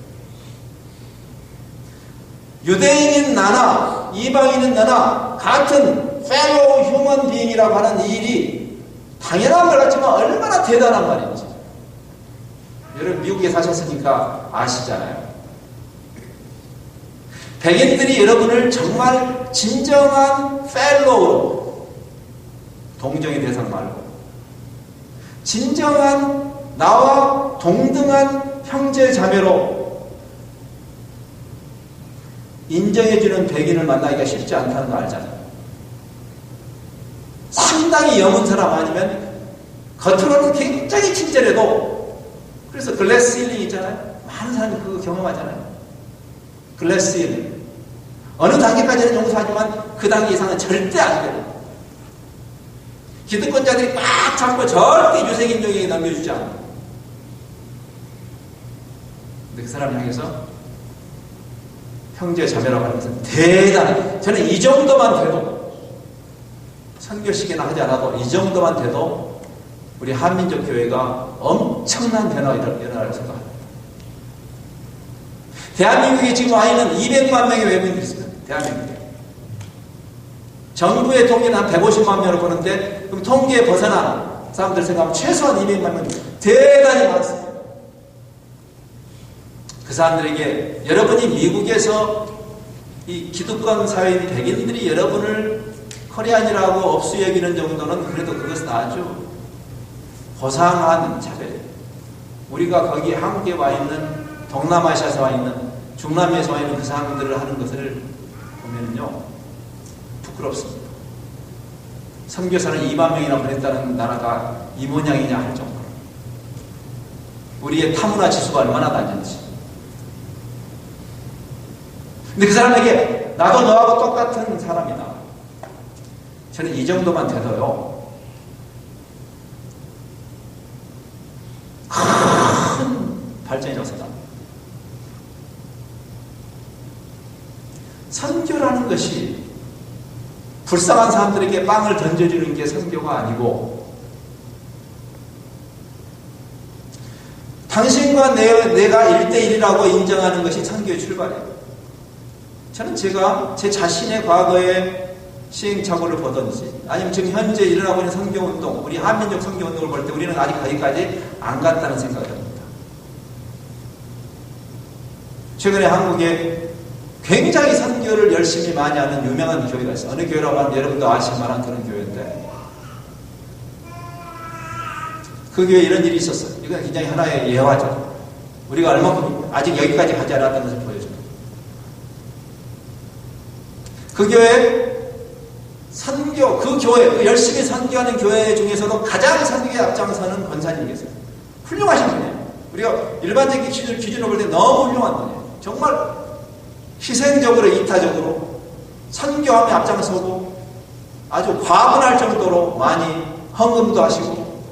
유대인인 나나 이방인인 나나 같은 fellow human being이라고 하는 일이 당연한 말 같지만 얼마나 대단한 말인지 여러분 미국에 사셨으니까 아시잖아요. 백인들이 여러분을 정말 진정한 fellow로 동정의 대상 말고 진정한 나와 동등한 형제 자매로 인정해주는 백인을 만나기가 쉽지 않다는 거 알잖아요. 상당히 영은 사람 아니면 겉으로는 굉장히 친절해도 그래서 글래스 힐링 있잖아요. 많은 사람이 그거 경험하잖아요. 글래스 힐링. 어느 단계까지는 용서하지만 그 단계 이상은 절대 안 돼요. 기득권자들이 꽉 잡고 절대 유색인종에게 넘겨주지 않아요. 근데 그 사람을 향해서 형제 자매라고 하는 것은 대단해. 저는 이 정도만 돼도 선교식이나 하지 않아도 이 정도만 돼도 우리 한민족 교회가 엄청난 변화가 일어날 생각합니다. 대한민국에 지금 와 있는 200만 명의 외국인들이 있습니다. 대한민국에. 정부의 통계는 한 150만 명을 보는데 그럼 통계에 벗어난 사람들 생각하면 최소한 200만 명 대단히 많습니다. 그 사람들에게 여러분이 미국에서 이 기득권 사회인 백인들이 여러분을 코리안이라고 업수 여기는 정도는 그래도 그것은 아주 고상한 차별. 우리가 거기 한국에 와 있는, 동남아시아에서 와 있는, 중남미에서 와 있는 그 사람들을 하는 것을 보면요, 부끄럽습니다. 선교사를 2만 명이나 보냈다는 나라가 이 모양이냐 할 정도로 우리의 타문화 지수가 얼마나 낮은지. 근데 그 사람에게 나도 너하고 똑같은 사람이다, 저는 이 정도만 돼도요 큰 발전이라고 생각합니다. 선교라는 것이 불쌍한 사람들에게 빵을 던져주는 게 선교가 아니고, 당신과 내가 1대1이라고 인정하는 것이 선교의 출발이에요. 저는 제가 제 자신의 과거의 시행착오를 보든지, 아니면 지금 현재 일어나고 있는 선교운동, 우리 한민족 선교운동을 볼 때 우리는 아직 거기까지 안 갔다는 생각을 합니다. 최근에 한국에 굉장히 선교를 열심히 많이 하는 유명한 교회가 있어요. 어느 교회라고 하면 여러분도 아실 만한 그런 교회인데, 그 교회에 이런 일이 있었어요. 이건 굉장히 하나의 예화죠. 우리가 얼마큼 아직 여기까지 가지 않았다는 것을 보여줍니다. 그 교회 선교, 그 교회, 열심히 선교하는 교회 중에서도 가장 선교에 앞장서는 권사님이 계세요. 훌륭하신 분이에요. 우리가 일반적인 기준으로 볼 때 너무 훌륭한 분이에요. 정말 희생적으로, 이타적으로 선교함에 앞장서고 아주 과분할 정도로 많이 헌금도 하시고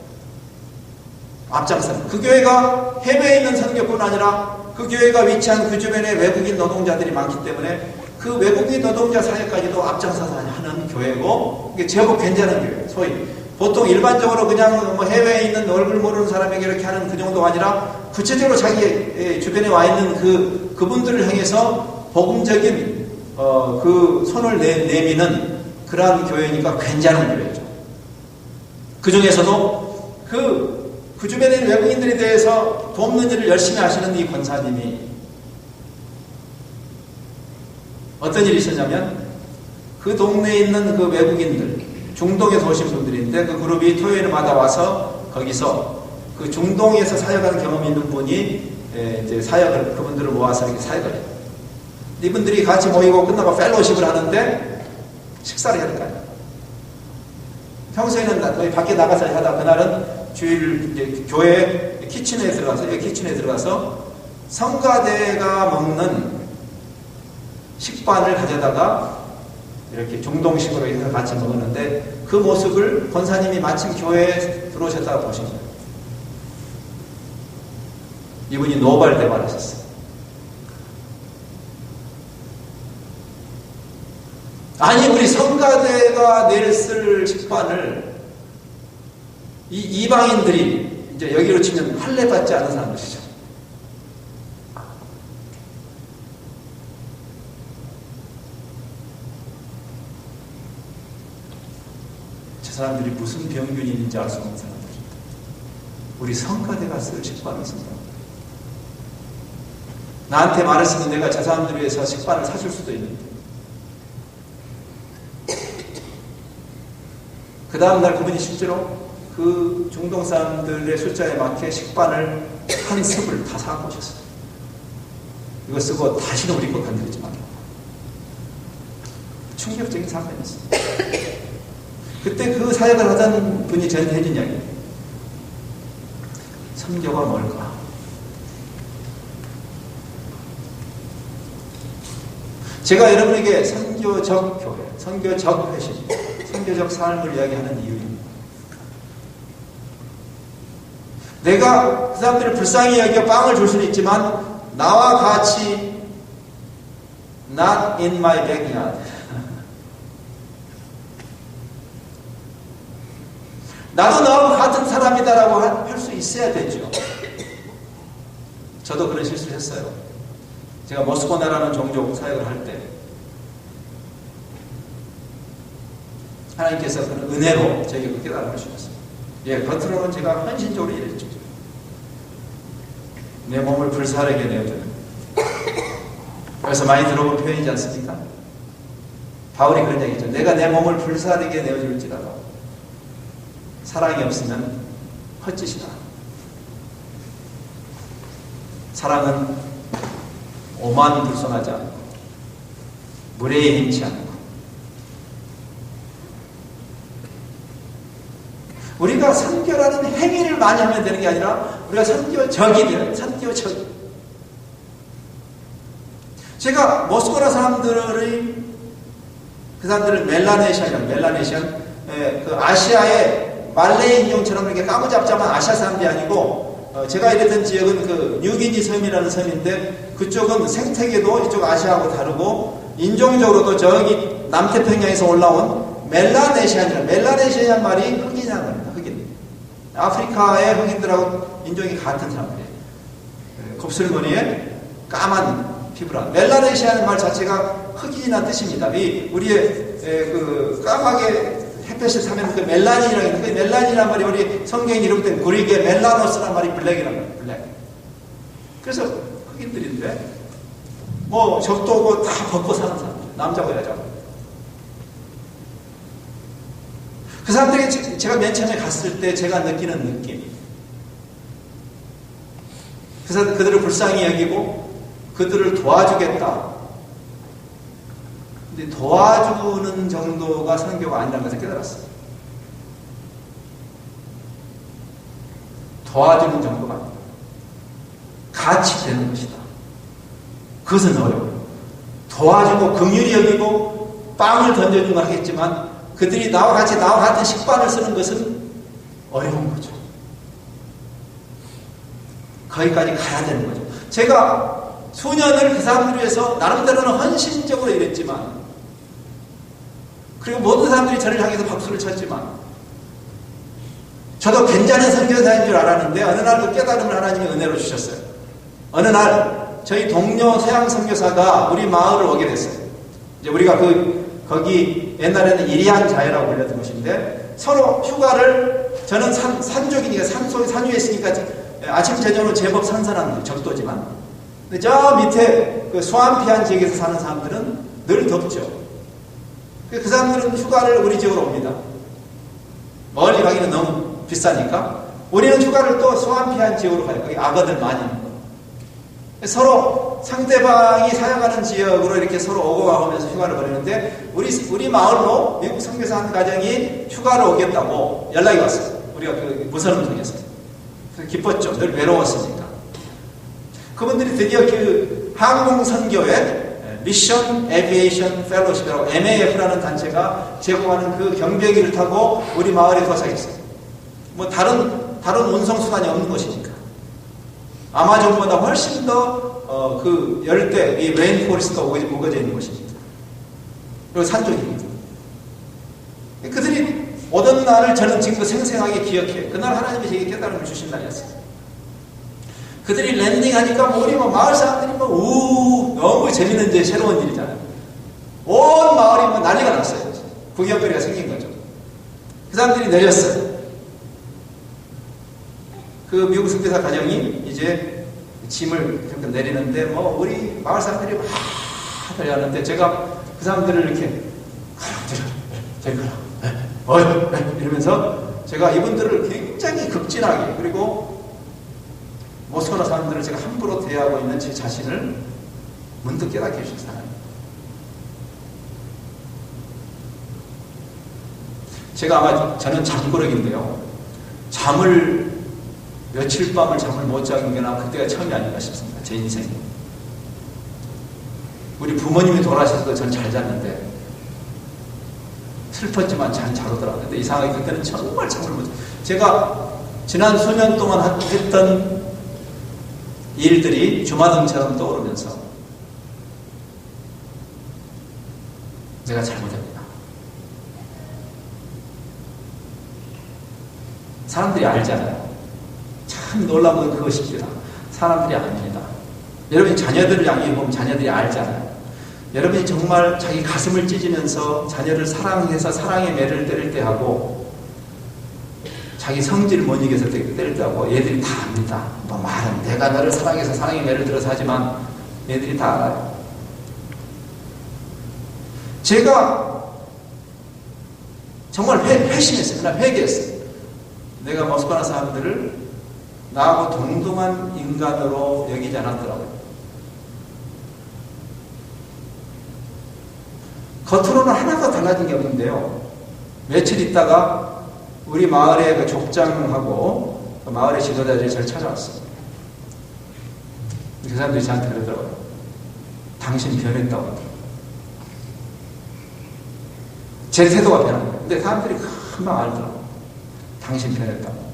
앞장서는, 그 교회가 해외에 있는 선교뿐 아니라 그 교회가 위치한 그 주변에 외국인 노동자들이 많기 때문에 그 외국인 노동자 사회까지도 앞장서서 하는 교회고, 이게 제법 괜찮은 교회예요. 소위 보통 일반적으로 그냥 뭐 해외에 있는 얼굴 모르는 사람에게 이렇게 하는 그 정도가 아니라 구체적으로 자기 주변에 와 있는 그분들을 향해서 복음적인 그 손을 내미는 그러한 교회니까 괜찮은 교회죠. 그 중에서도 그 주변에 있는 외국인들에 대해서 돕는 일을 열심히 하시는 이 권사님이 어떤 일이 있었냐면, 그 동네에 있는 그 외국인들, 중동에서 오신 분들인데, 그 그룹이 토요일마다 와서 거기서 그 중동에서 사역하는 경험이 있는 분이 이제 사역을, 그분들을 모아서 이렇게 사역을 해요. 이분들이 같이 모이고 끝나고 펠로십을 하는데 식사를 해야 될 거 아니에요. 평소에는 거의 밖에 나가서 하다, 그날은 주일 이제 교회 키친에 들어가서 성가대가 먹는 식반을 가져다가 이렇게 중동식으로 해서 같이 먹었는데, 그 모습을 권사님이 마침 교회에 들어오셨다가 보신 거예요. 이분이 노발대발하셨어요. 아니, 우리 성가대가 내일 쓸 식반을 이 이방인들이, 이제 여기로 치면 할례 받지 않은 사람들이죠. 저 사람들이 무슨 병균이 있는지 알 수 없는 사람들입니다. 우리 성가대가 쓸 식반을 쓴다. 나한테 말했으면 내가 저 사람들을 위해서 식반을 사줄 수도 있는데, 그 다음날 그분이 실제로 그 중동 사람들의 숫자에 맞게 식반을 한 습을 다 사고 오셨어요. 이거 쓰고 다시는 우리 것 건드리지 말라고. 충격적인 사건이었어요. 그때 그 사역을 하던 분이 저한테 해준 이야기. 선교가 뭘까? 제가 여러분에게 선교적 교회, 선교적 회심, 선교적 삶을 이야기하는 이유입니다. 내가 그 사람들을 불쌍히 여겨 빵을 줄 수는 있지만, 나와 같이 not in my backyard, 나도 너하고 같은 사람이다라고 할 수 있어야 되죠. 저도 그런 실수를 했어요. 제가 모스코나라는 종족 사역을 할 때 하나님께서 그런 은혜로 저에게 깨달음을 주셨어요. 예, 겉으로는 제가 헌신적으로 일했죠. 내 몸을 불사르게 내어줘요. 그래서 많이 들어본 표현이지 않습니까? 바울이 그런 얘기죠. 내가 내 몸을 불사르게 내어줄지라도 사랑이 없으면 헛짓이다. 사랑은 오만불손하지 않고 무례에 행치 않고 우리가 선교라는 행위를 많이 하면 되는 게 아니라 우리가 선교적이 돼요. 선교적. 제가 모스크바 사람들을 그 사람들을 멜라네시안 그 아시아의 말레이 인종처럼 이렇게 까무잡잡한 아시아 사람들이 아니고 제가 일했던 지역은 그 뉴기니 섬이라는 섬인데 그쪽은 생태계도 이쪽 아시아하고 다르고 인종적으로도 저기 남태평양에서 올라온 멜라네시안 말이 흑인이라는 겁니다. 흑인. 아프리카의 흑인들하고 인종이 같은 사람들이에요. 곱슬머리에 까만 피부라. 멜라네시아는 말 자체가 흑인이라는 뜻입니다. 우리의 그 까맣게 햇볕을 타면 그 멜라닌이라고 있는데 그 멜라닌이란 말이 우리 성경에 이름된 그리그의 멜라노스란 말이 블랙이란 말이에요. 블랙. 그래서 흑인들인데 뭐 적도 오고 다 벗고 사는 사람들. 남자고 여자고. 그 사람들에게 제가 맨 처음에 갔을 때 제가 느끼는 느낌. 그래서 그들을 불쌍히 여기고 그들을 도와주겠다. 근데 도와주는 정도가 선교가 아니라는 것을 깨달았어요. 도와주는 정도가 아니다. 같이 되는 것이다. 그것은 어려워요. 도와주고 긍휼히 여기고 빵을 던져주고 하겠지만 그들이 나와 같은 식반을 쓰는 것은 어려운 거죠. 거기까지 가야 되는 거죠. 제가 수년을 그 사람들을 위해서 나름대로는 헌신적으로 일했지만 그리고 모든 사람들이 저를 향해서 박수를 쳤지만 저도 괜찮은 선교사인 줄 알았는데 어느 날 그 깨달음을 하나님이 은혜로 주셨어요. 어느 날 저희 동료 서양 선교사가 우리 마을을 오게 됐어요. 이제 우리가 거기 옛날에는 이리안 자유라고 불렸던 곳인데 서로 휴가를 저는 산족이니까 산 위에 있으니까 아침 저녁으로 제법 선선한 적도지만 근데 저 밑에 그 수암피안 지역에서 사는 사람들은 늘 덥죠. 그 사람들은 휴가를 우리 지역으로 옵니다. 멀리 가기는 너무 비싸니까 우리는 휴가를 또 수암피안 지역으로 가요. 거기 악어들 많이 있는 거. 서로 상대방이 사용하는 지역으로 이렇게 서로 오고 가면서 휴가를 보내는데 우리 마을로 미국 선교사 한 가정이 휴가를 오겠다고 연락이 왔어요. 우리가 그 무선음 통해서. 기뻤죠. 늘 외로웠으니까. 그분들이 드디어 그 항공선교회 미션 에비에이션 펠로십이라고 MAF라는 단체가 제공하는 그 경비행기를 타고 우리 마을에 도착했어요. 뭐 다른 운송수단이 없는 곳이니까. 아마존보다 훨씬 더 그 열대, 이 레인포레스트가 우거져 있는 곳입니다. 그리고 산쪽입니다. 그들이 오던 날을 저는 지금도 생생하게 기억해요. 그날 하나님이 제게 깨달음을 주신 날이었어요. 그들이 랜딩하니까 우리 마을 사람들이 너무 재밌는 새로운 일이잖아요. 온 마을이 난리가 났어요. 구경거리가 생긴 거죠. 그 사람들이 내렸어요. 그 미국 선교사 가정이 이제 짐을 이렇게 내리는데 우리 마을 사람들이 막 달려가는데 제가 그 사람들을 이렇게 저리 가라 이러면서 제가 이분들을 굉장히 극진하게 그리고 모스크바 사람들을 제가 함부로 대하고 있는 제 자신을 문득 깨닫게 해주신 사람. 제가 아마 저는 잠꾸러기인데요. 며칠 밤을 잠을 못 자는 게 그때가 처음이 아닌가 싶습니다. 제 인생에. 우리 부모님이 돌아가셔서 저는 잘 잤는데 슬펐지만 잘 오더라고요. 근데 이상하게 그때는 정말 잠을 못 자요. 제가 지난 수년 동안 했던 일들이 주마등처럼 떠오르면서 내가 잘못합니다. 사람들이 알잖아요. 참 놀라운 건 그것입니다. 사람들이 압니다. 여러분이 자녀들을 향해 보면 자녀들이 알잖아요. 여러분이 정말 자기 가슴을 찢으면서 자녀를 사랑해서 사랑의 매를 때릴 때 하고 자기 성질을 못 이겨서 때릴 때 하고 얘들이 다 압니다. 말은 내가 너를 사랑해서 사랑의 매를 들어서 하지만 얘들이 다 알아요. 제가 정말 회심했어요. 그날 회개했어요. 내가 모스크바 사람들을 나하고 동등한 인간으로 여기지 않았더라고요. 겉으로는 하나도 달라진 게 없는데요. 며칠 있다가 우리 마을의 그 족장하고 그 마을의 지도자들이 저를 찾아왔어요. 그 사람들이 저한테 그러더라고요. 당신 변했다고 하더라고요. 제 태도가 변한 거예요. 근데 사람들이 금방 알더라고요. 당신 변했다고.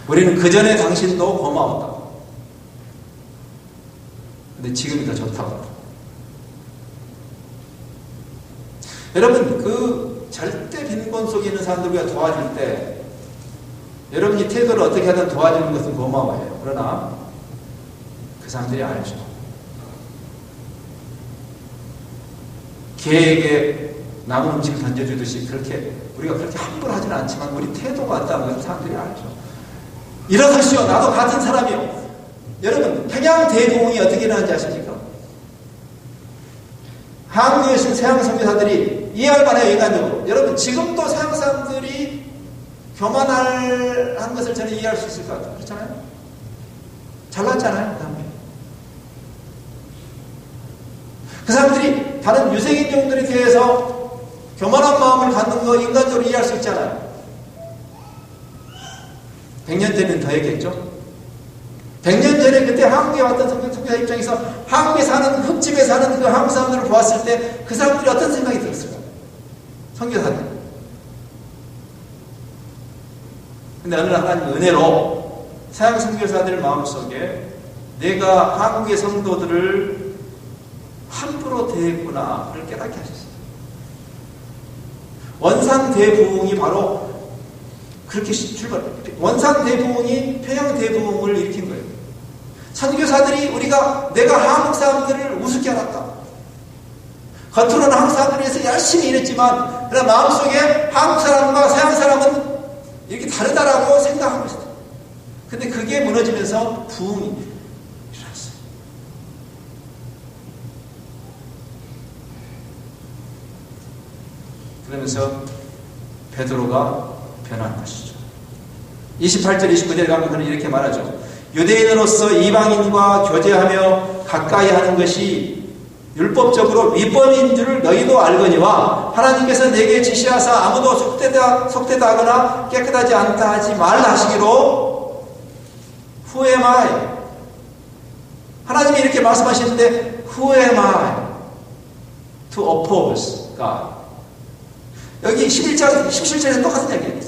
우리는 그 전에 당신도 고마웠다고. 근데 지금이 더 좋다고 하더라고요. 여러분, 그 절대 빈곤 속에 있는 사람들 우리가 도와줄 때 여러분이 태도를 어떻게 하든 도와주는 것은 고마워해요. 그러나 그 사람들이 알죠. 개에게 남은 음식을 던져주듯이 우리가 그렇게 함부로 하지는 않지만 우리 태도가 어떠한 것을 사람들이 알죠. 일어서시오. 나도 같은 사람이요. 여러분, 평양대부흥이 어떻게 일어나는지 아십니까? 한국에 계신 서양 선교사들이 이해할 만해요, 인간적으로. 여러분, 지금도 서양 사람들이 교만한 것을 저는 이해할 수 있을 것 같아요. 그렇잖아요? 잘났잖아요, 그 사람들이. 그 사람들이 다른 유색인종들에 대해서 교만한 마음을 갖는 거 인간적으로 이해할 수 있잖아요. 100년 전에는 더 했겠죠? 100년 전에 그때 한국에 왔던 선교사 입장에서 한국에 사는, 흙집에 사는 그 한국 사람들을 보았을 때 그 사람들이 어떤 생각이 들었을까요? 선교사들. 근데 어느 날 하나님 은혜로 서양 선교사들 마음속에 내가 한국의 성도들을 함부로 대했구나 를 깨닫게 하셨어요. 원산대부흥이 바로 그렇게 원산대부흥이 평양대부흥을 일으킨 거예요. 선교사들이 내가 한국 사람들을 우습게 알았다. 겉으로는 한국 사람들을 위해서 열심히 일했지만 그러나 마음속에 한국 사람과 서양 사람은 이렇게 다르다라고 생각하고 있어요. 근데 그게 무너지면서 부흥이 일어났어요. 그러면서 베드로가 변한 것이죠. 28절 29절에 가면 그는 이렇게 말하죠. 유대인으로서 이방인과 교제하며 가까이 하는 것이 율법적으로 위법인 줄을 너희도 알거니와 하나님께서 내게 지시하사 아무도 속되다 하거나 깨끗하지 않다 하지 말라 하시기로 Who am I? 하나님이 이렇게 말씀하시는데 Who am I to oppose God? 여기 11장 17절에 똑같은 얘기예요.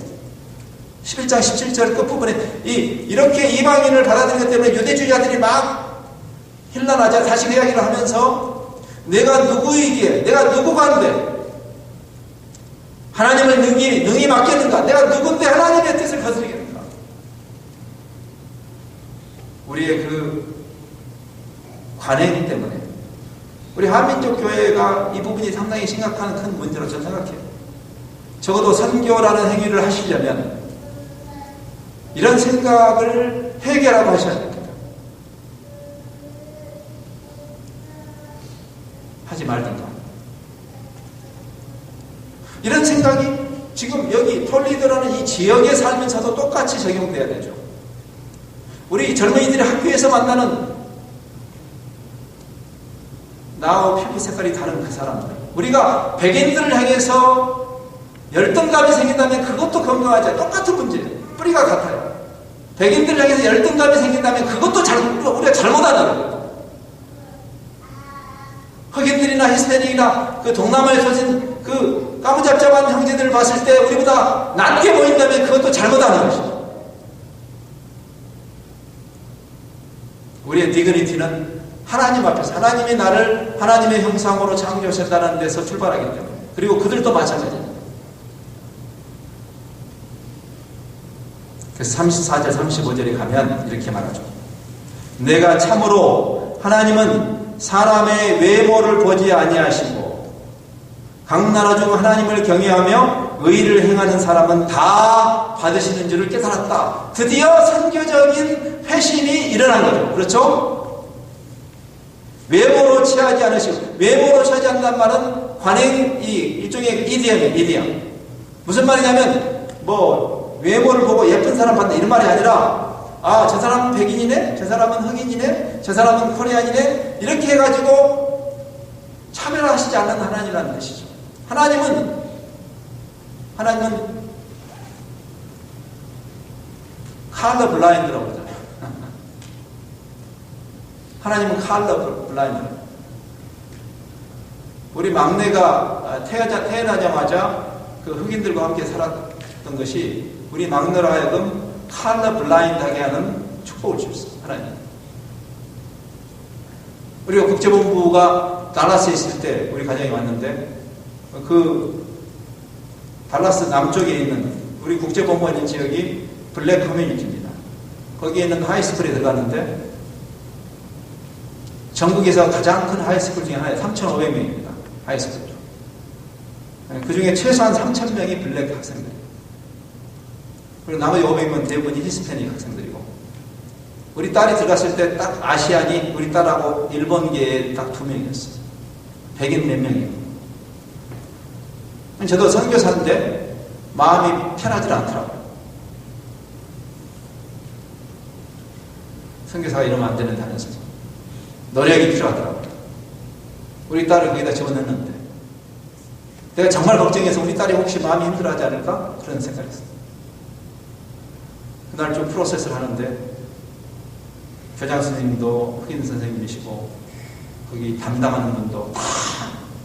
11장 17절 끝부분에 이렇게 이방인을 받아들이기 때문에 유대주의자들이 막 힐난하자 다시 그 이야기를 하면서 내가 누구이기에 내가 누구간데 하나님을 능히 맡겠는가? 내가 누군데 하나님의 뜻을 거스르겠는가? 우리의 그 관행이기 때문에 우리 한민족 교회가 이 부분이 상당히 심각한 큰 문제로 저는 생각해요. 적어도 선교라는 행위를 하시려면 이런 생각을 해결하고 하셔야 됩니다. 하지 말든가. 이런 생각이 지금 여기 톨리드라는 이 지역에 살면서도 똑같이 적용돼야 되죠. 우리 젊은이들이 학교에서 만나는 나와 피부 색깔이 다른 그 사람들. 우리가 백인들을 향해서 열등감이 생긴다면 그것도 건강하지 않아요. 똑같은 문제예요. 뿌리가 같아요. 백인들을 향해서 열등감이 생긴다면 그것도 우리가 잘못하는 거예요. 흑인들이나 히스패닉이나 그 동남아에 소진 그 까무잡잡한 형제들을 봤을 때 우리보다 낮게 보인다면 그것도 잘못하는 것이죠. 우리의 디그니티는 하나님 앞에서 하나님이 나를 하나님의 형상으로 창조하셨다는 데서 출발하기 때문에 그리고 그들도 마찬가지입니다. 그래서 34절 35절에 가면 이렇게 말하죠. 내가 참으로 하나님은 사람의 외모를 보지 아니하시고 각 나라 중 하나님을 경외하며 의를 행하는 사람은 다 받으시는 줄을 깨달았다. 드디어 선교적인 회심이 일어난 거죠. 그렇죠? 외모로 취하지 않으시고, 외모로 취하지 않는다는 말은 관행, 일종의 이디엄. 무슨 말이냐면, 외모를 보고 예쁜 사람 봤다 이런 말이 아니라, 저 사람은 백인이네? 저 사람은 흑인이네? 저 사람은 코리안이네? 이렇게 해가지고 차별하시지 않는 하나님이라는 뜻이죠. 하나님은 컬러 블라인드라고 그러잖아요. 하나님은 컬러 블라인드. 우리 막내가 태어나자마자 그 흑인들과 함께 살았던 것이 우리 막내로 하여금 컬러 블라인드하게 하는 축복을 주셨어요. 하나님. 우리가 국제본부가 달라스에 있을 때 우리 가정에 왔는데 그 달라스 남쪽에 있는 우리 국제본부가 있는 지역이 블랙 커뮤니티입니다. 거기에 있는 하이스쿨에 들어갔는데 전국에서 가장 큰 하이스쿨 중에 하나에 3,500명입니다. 하이스쿨. 그 중에 최소한 3,000명이 블랙 학생들. 그리고 나머지 500명 대부분이 히스패닉 학생들이고, 우리 딸이 들어갔을 때 딱 아시안이 우리 딸하고 일본계에 딱 2명이었어요. 백인 몇 명이에요. 저도 선교사인데 마음이 편하지 않더라고요. 선교사가 이러면 안 되는데 하면서 노력이 필요하더라고요. 우리 딸을 거기다 집어넣는데 내가 정말 걱정해서 우리 딸이 혹시 마음이 힘들어하지 않을까? 그런 생각을 했어요. 그날 좀 프로세스를 하는데 교장 선생님도 흑인 선생님이시고 거기 담당하는 분도 다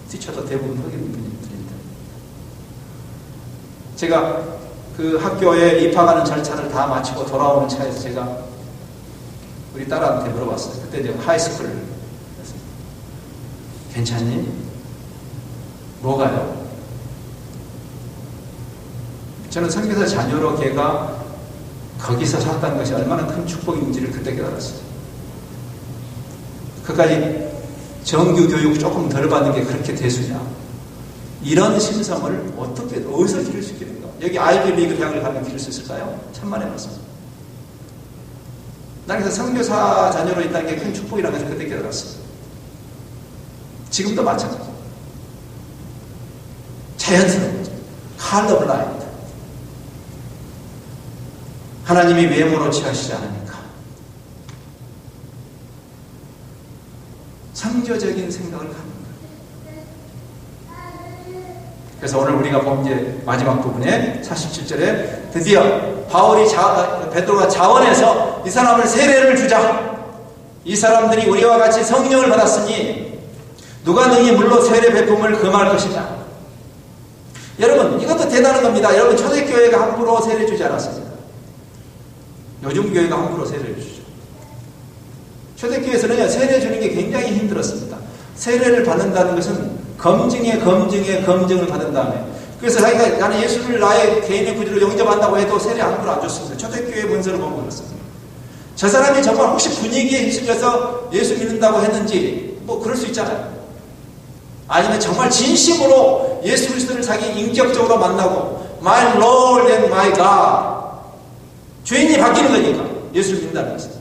티처도 대부분 흑인 분들인데 제가 그 학교에 입학하는 절차를 다 마치고 돌아오는 차에서 제가 우리 딸한테 물어봤어요. 그때 이제 하이스쿨을 했어요. 괜찮니? 뭐가요? 저는 선교사 자녀로 걔가 거기서 살았다는 것이 얼마나 큰 축복인지를 그때 깨달았어요. 그까지 정규 교육 조금 덜 받는 게 그렇게 대수냐? 이런 심성을 어디서 기를 수 있겠는가? 여기 아이비리그 대학을 가면 기를 수 있을까요? 천만의 말씀. 난 그래서 선교사 자녀로 있다는 게 큰 축복이라는 것을 그때 깨달았어요. 지금도 마찬가지. 자연스러운 거죠. 컬러 블라인드. 하나님이 외모로 취하시지 않으니까. 선교적인 생각을 갖는 거예요. 그래서 오늘 우리가 본 이제 마지막 부분에 47절에 드디어 베드로가 자원해서 이 사람을 세례를 주자. 이 사람들이 우리와 같이 성령을 받았으니 누가 능히 물로 세례 베품을 금할 것이냐. 여러분 이것도 대단한 겁니다. 여러분 초대교회가 함부로 세례 주지 않았습니다. 요즘 교회가 함부로 세례를 주죠. 초대교회에서는 세례 주는 게 굉장히 힘들었습니다. 세례를 받는다는 것은 검증을 받은 다음에 그래서 자기가 나는 예수를 나의 개인의 구주로 영접한다고 해도 세례 함부로 안 줬습니다. 초대교회 문서를 보면 그렇습니다. 저 사람이 정말 혹시 분위기에 휩쓸려서 예수 믿는다고 했는지 그럴 수 있잖아요. 아니면 정말 진심으로 예수 그리스도를 자기 인격적으로 만나고 My Lord and my God 주인이 바뀌는 거니까 예수를 믿는다는 것은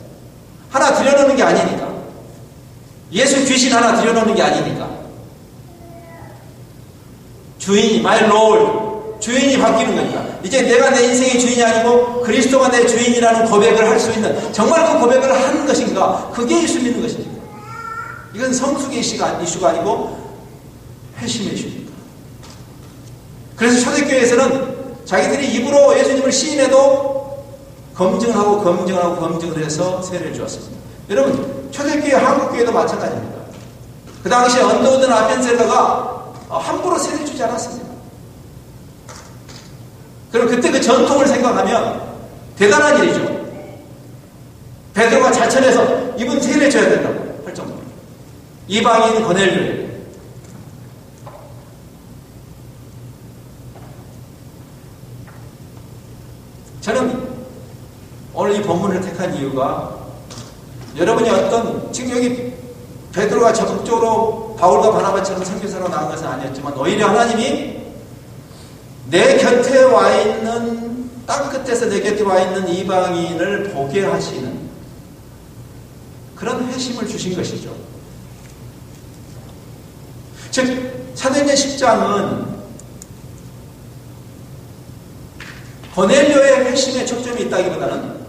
하나 들여놓는 게 아니니까 예수 귀신 하나 들여놓는 게 아니니까 주인이 My Lord 주인이 바뀌는 거니까 이제 내가 내 인생의 주인이 아니고 그리스도가 내 주인이라는 고백을 할 수 있는 정말 그 고백을 하는 것인가 그게 예수 믿는 것입니다. 이건 성숙의 이슈가 아니고 회심의 이슈입니다. 그래서 초대교회에서는 자기들이 입으로 예수님을 시인해도 검증을 해서 세례를 주었습니다. 여러분 초대교회 한국교회도 마찬가지입니다. 그 당시에 언더우드 아펜셀러가 함부로 세례 주지 않았습니다. 그럼 그때 그 전통을 생각하면 대단한 일이죠. 베드로가 자천해서 이분 세례 줘야 된다고 할 정도로 이방인 고넬료 저는 오늘 이 본문을 택한 이유가 여러분이 지금 여기 베드로가 적극적으로 바울과 바나바처럼 선교사로 나온 것은 아니었지만 오히려 하나님이 내 곁에 와 있는 땅 끝에서 내 곁에 와 있는 이방인을 보게 하시는 그런 회심을 주신 것이죠. 즉 사도행전 10장은 고넬료의 회심에 초점이 있다기보다는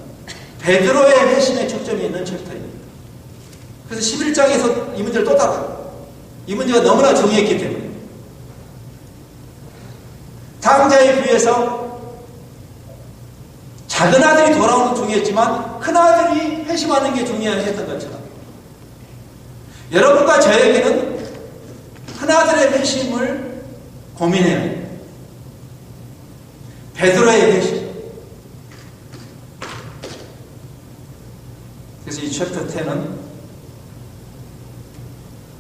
베드로의 회심에 초점이 있는 챕터입니다. 그래서 11장에서 이 문제를 또 다뤄요. 이 문제가 너무나 중요했기 때문에. 당자의 부에서 작은 아들이 돌아오는 게 중요했지만 큰 아들이 회심하는 게 중요했던 것처럼 여러분과 저에게는 큰 아들의 회심을 고민해야 해요. 베드로의 회심. 그래서 이 챕터 10은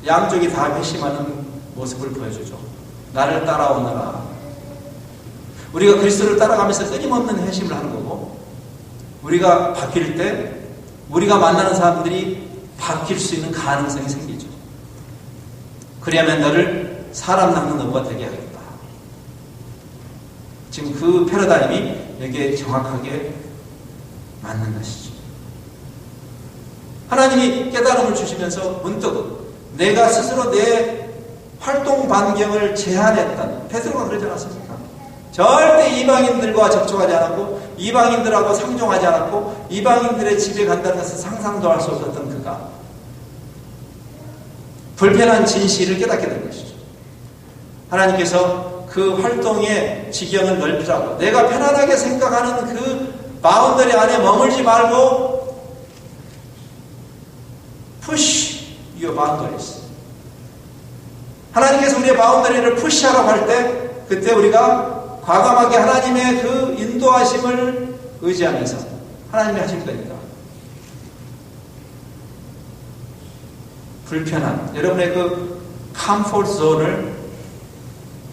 양쪽이 다 회심하는 모습을 보여주죠. 나를 따라오너라. 우리가 그리스도를 따라가면서 끊임없는 회심을 하는 거고, 우리가 바뀔 때 우리가 만나는 사람들이 바뀔 수 있는 가능성이 생기죠. 그래야만 너를 사람 낚는 어부가 되게 하겠다. 지금 그 패러다임이 여기에 정확하게 맞는 것이죠. 하나님이 깨달음을 주시면서 문득 내가 스스로 내 활동 반경을 제한했던, 베드로가 그러지 않았습니까? 절대 이방인들과 접촉하지 않았고 이방인들하고 상종하지 않았고 이방인들의 집에 간다는 것은 상상도 할 수 없었던 그가 불편한 진실을 깨닫게 된 것이죠. 하나님께서 그 활동의 지경을 넓히라고, 내가 편안하게 생각하는 그 바운더리 안에 머물지 말고 push your boundaries. 하나님께서 우리의 바운더리를 푸시하라고 할 때 그때 우리가 과감하게 하나님의 그 인도하심을 의지하면서 하나님이 하실 거니까. 불편한 여러분의 그 컴포트 존을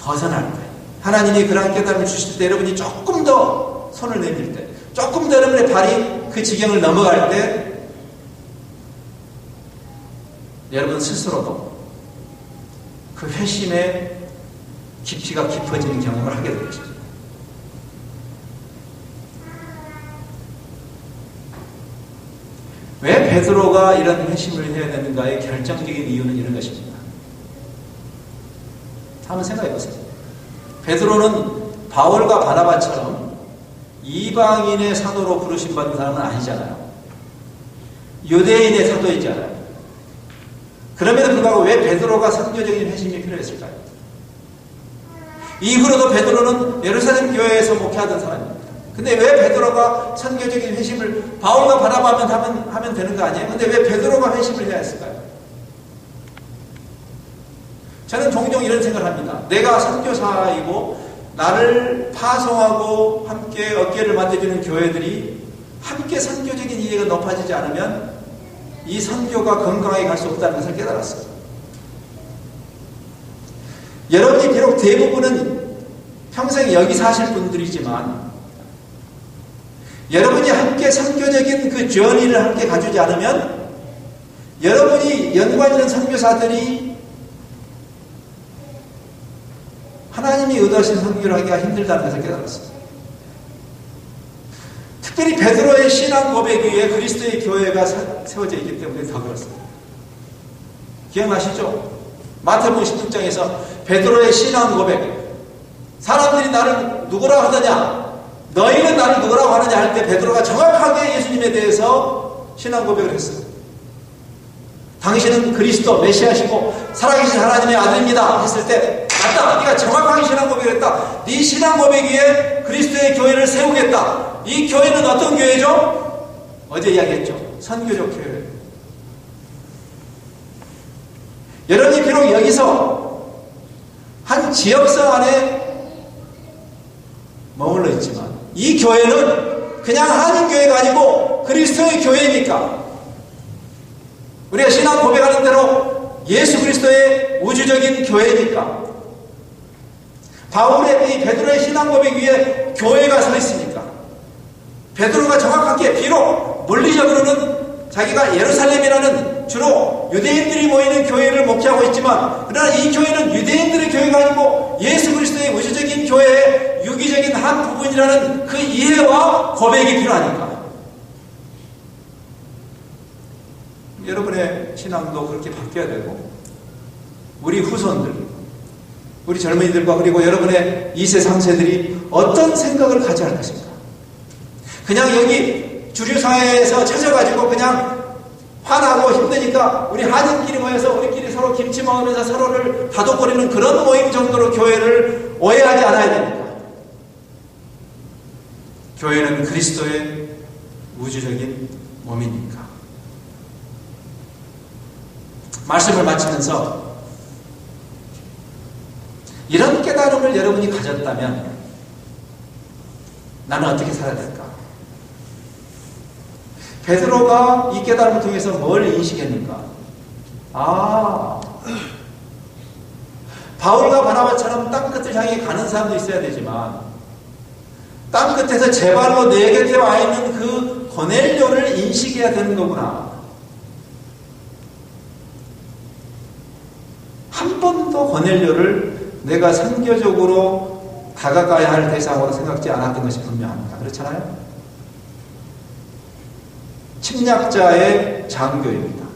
벗어날 때, 하나님이 그러한 깨달음을 주실 때, 여러분이 조금 더 손을 내밀 때, 조금 더 여러분의 발이 그 지경을 넘어갈 때 여러분 스스로도 그 회심의 깊이가 깊어지는 경험을 하게 될 것이죠. 왜 베드로가 이런 회심을 해야 되는가의 결정적인 이유는 이런 것입니다. 한번 생각해 보세요. 베드로는 바울과 바나바처럼 이방인의 사도로 부르심 받은 사람은 아니잖아요. 유대인의 사도이잖아요. 그럼에도 불구하고 왜 베드로가 선교적인 회심이 필요했을까요? 이후로도 베드로는 예루살렘 교회에서 목회하던 사람입니다. 근데 왜 베드로가 선교적인 회심을, 바울과 바나바만 하면 되는 거 아니에요? 근데 왜 베드로가 회심을 해야 했을까요? 저는 종종 이런 생각을 합니다. 내가 선교사이고 나를 파송하고 함께 어깨를 맞대주는 교회들이 함께 선교적인 이해가 높아지지 않으면 이 선교가 건강하게 갈 수 없다는 것을 깨달았어요. 여러분이 비록 대부분은 평생 여기 사실 분들이지만 여러분이 함께 선교적인 그 journey를 함께 가주지 않으면 여러분이 연관 있는 선교사들이 하나님이 의도하신 선교를 하기가 힘들다는 것을 깨달았어요. 특별히 베드로의 신앙 고백 위에 그리스도의 교회가 세워져 있기 때문에 더 그렇습니다. 기억나시죠? 마태복음 16장에서 베드로의 신앙 고백, 사람들이 나를 누구라고 하느냐, 너희는 나를 누구라고 하느냐 할 때 베드로가 정확하게 예수님에 대해서 신앙 고백을 했어요. 당신은 그리스도 메시아시고 살아계신 하나님의 아들입니다 했을 때, 맞다, 네가 정확하게 신앙 고백을 했다. 네 신앙 고백 위에 그리스도의 교회를 세우겠다. 이 교회는 어떤 교회죠? 어제 이야기했죠. 선교적 교회. 여러분이 비록 여기서 한 지역성 안에 머물러 있지만 이 교회는 그냥 한인교회가 아니고 그리스도의 교회니까, 우리가 신앙 고백하는 대로 예수 그리스도의 우주적인 교회니까, 바울의 이 베드로의 신앙 고백 위에 교회가 서 있으니까 베드로가 정확하게, 비록 물리적으로는 자기가 예루살렘이라는 주로 유대인들이 모이는 교회를 목회하고 있지만, 그러나 이 교회는 유대인들의 교회가 아니고 예수 그리스도의 우주적인 교회의 유기적인 한 부분이라는 그 이해와 고백이 필요하니까 여러분의 신앙도 그렇게 바뀌어야 되고, 우리 후손들, 우리 젊은이들과 그리고 여러분의 2세, 3세들이 어떤 생각을 가져야 할 것인가? 그냥 여기 주류사회에서 찾아가지고 그냥 화나고 힘드니까 우리 한인끼리 모여서 우리끼리 서로 김치 먹으면서 서로를 다독거리는 그런 모임 정도로 교회를 오해하지 않아야 됩니다. 교회는 그리스도의 우주적인 몸이니까. 말씀을 마치면서 이런 깨달음을 여러분이 가졌다면 나는 어떻게 살아야 될까? 베드로가 이 깨달음을 통해서 뭘 인식했는가? 바울과 바나바처럼 땅끝을 향해 가는 사람도 있어야 되지만 땅끝에서 제 발로 내 곁에 와 있는 그 고넬료를 인식해야 되는 거구나. 한 번도 고넬료를 내가 선교적으로 다가가야 할 대상으로 생각지 않았던 것이 분명합니다. 그렇잖아요? 침략자의 장교입니다.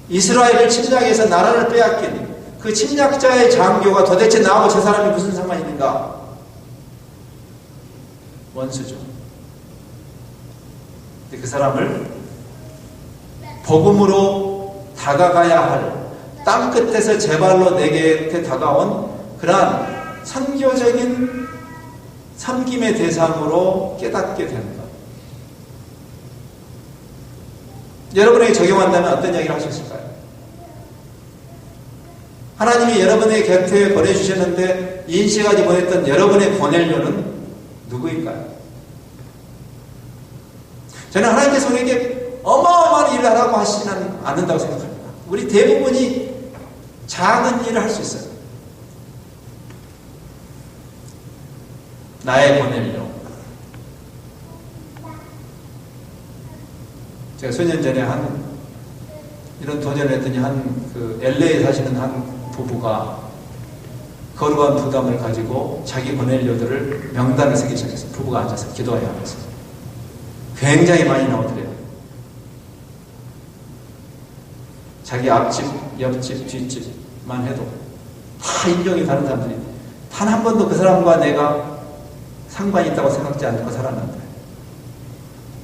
이스라엘을 침략해서 나라를 빼앗긴 그 침략자의 장교가 도대체 나하고 저 사람이 무슨 상관이 있는가? 원수죠. 근데 그 사람을 복음으로 다가가야 할 땅끝에서 제 발로 내 곁에 다가온 그러한 선교적인 섬김의 대상으로 깨닫게 되는 것. 여러분에게 적용한다면 어떤 이야기를 할 수 있을까요? 하나님이 여러분의 곁에 보내주셨는데 인식하지 못했던 여러분의 고넬료는 누구일까요? 저는 하나님께서 우리에게 어마어마한 일을 하라고 하시지는 않는다고 생각합니다. 우리 대부분이 작은 일을 할 수 있어요. 나의 고넬료. 제가 수년 전에 이런 도전을 했더니 LA에 사시는 한 부부가 거룩한 부담을 가지고 자기 고넬료들을 명단을 쓰기 시작했어요. 부부가 앉아서 기도해야 하면서. 굉장히 많이 나오더래요. 자기 앞집, 옆집, 뒷집만 해도 다 인종이 다른 사람들이 단 한 번도 그 사람과 내가 상관이 있다고 생각지 않고 살았는데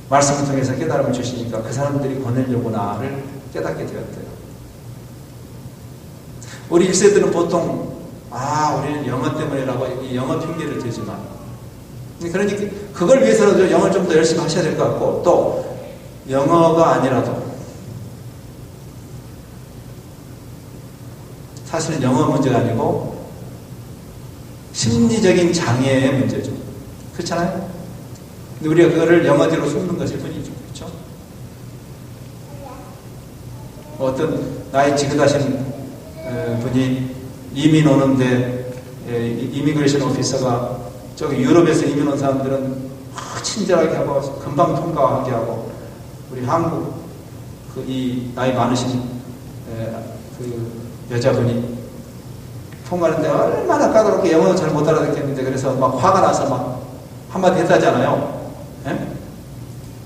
말씀을 통해서 깨달음을 주시니까 그 사람들이 고넬료구나를 깨닫게 되었대요. 우리 1세들은 보통 우리는 영어 때문이라고 영어 핑계를 대지만 그러니까 그걸 위해서라도 영어를 좀 더 열심히 하셔야 될 것 같고 또 영어가 아니라도 사실은 영어 문제가 아니고 심리적인 장애의 문제죠. 그렇잖아요? 근데 우리가 그거를 영어대로 숨는 것일 뿐이죠. 그렇죠? 어떤 나이 지긋하신 분이 이민 오는데 이미그레이션 오피서가 저기 유럽에서 이민 온 사람들은 친절하게 하고 금방 통과하게 하고 우리 한국 이 나이 많으신 그 여자분이 통과하는데 얼마나 까다롭게 영어도 잘 못 알아듣겠는데 그래서 막 화가 나서 막 한마디 했다잖아요. 예?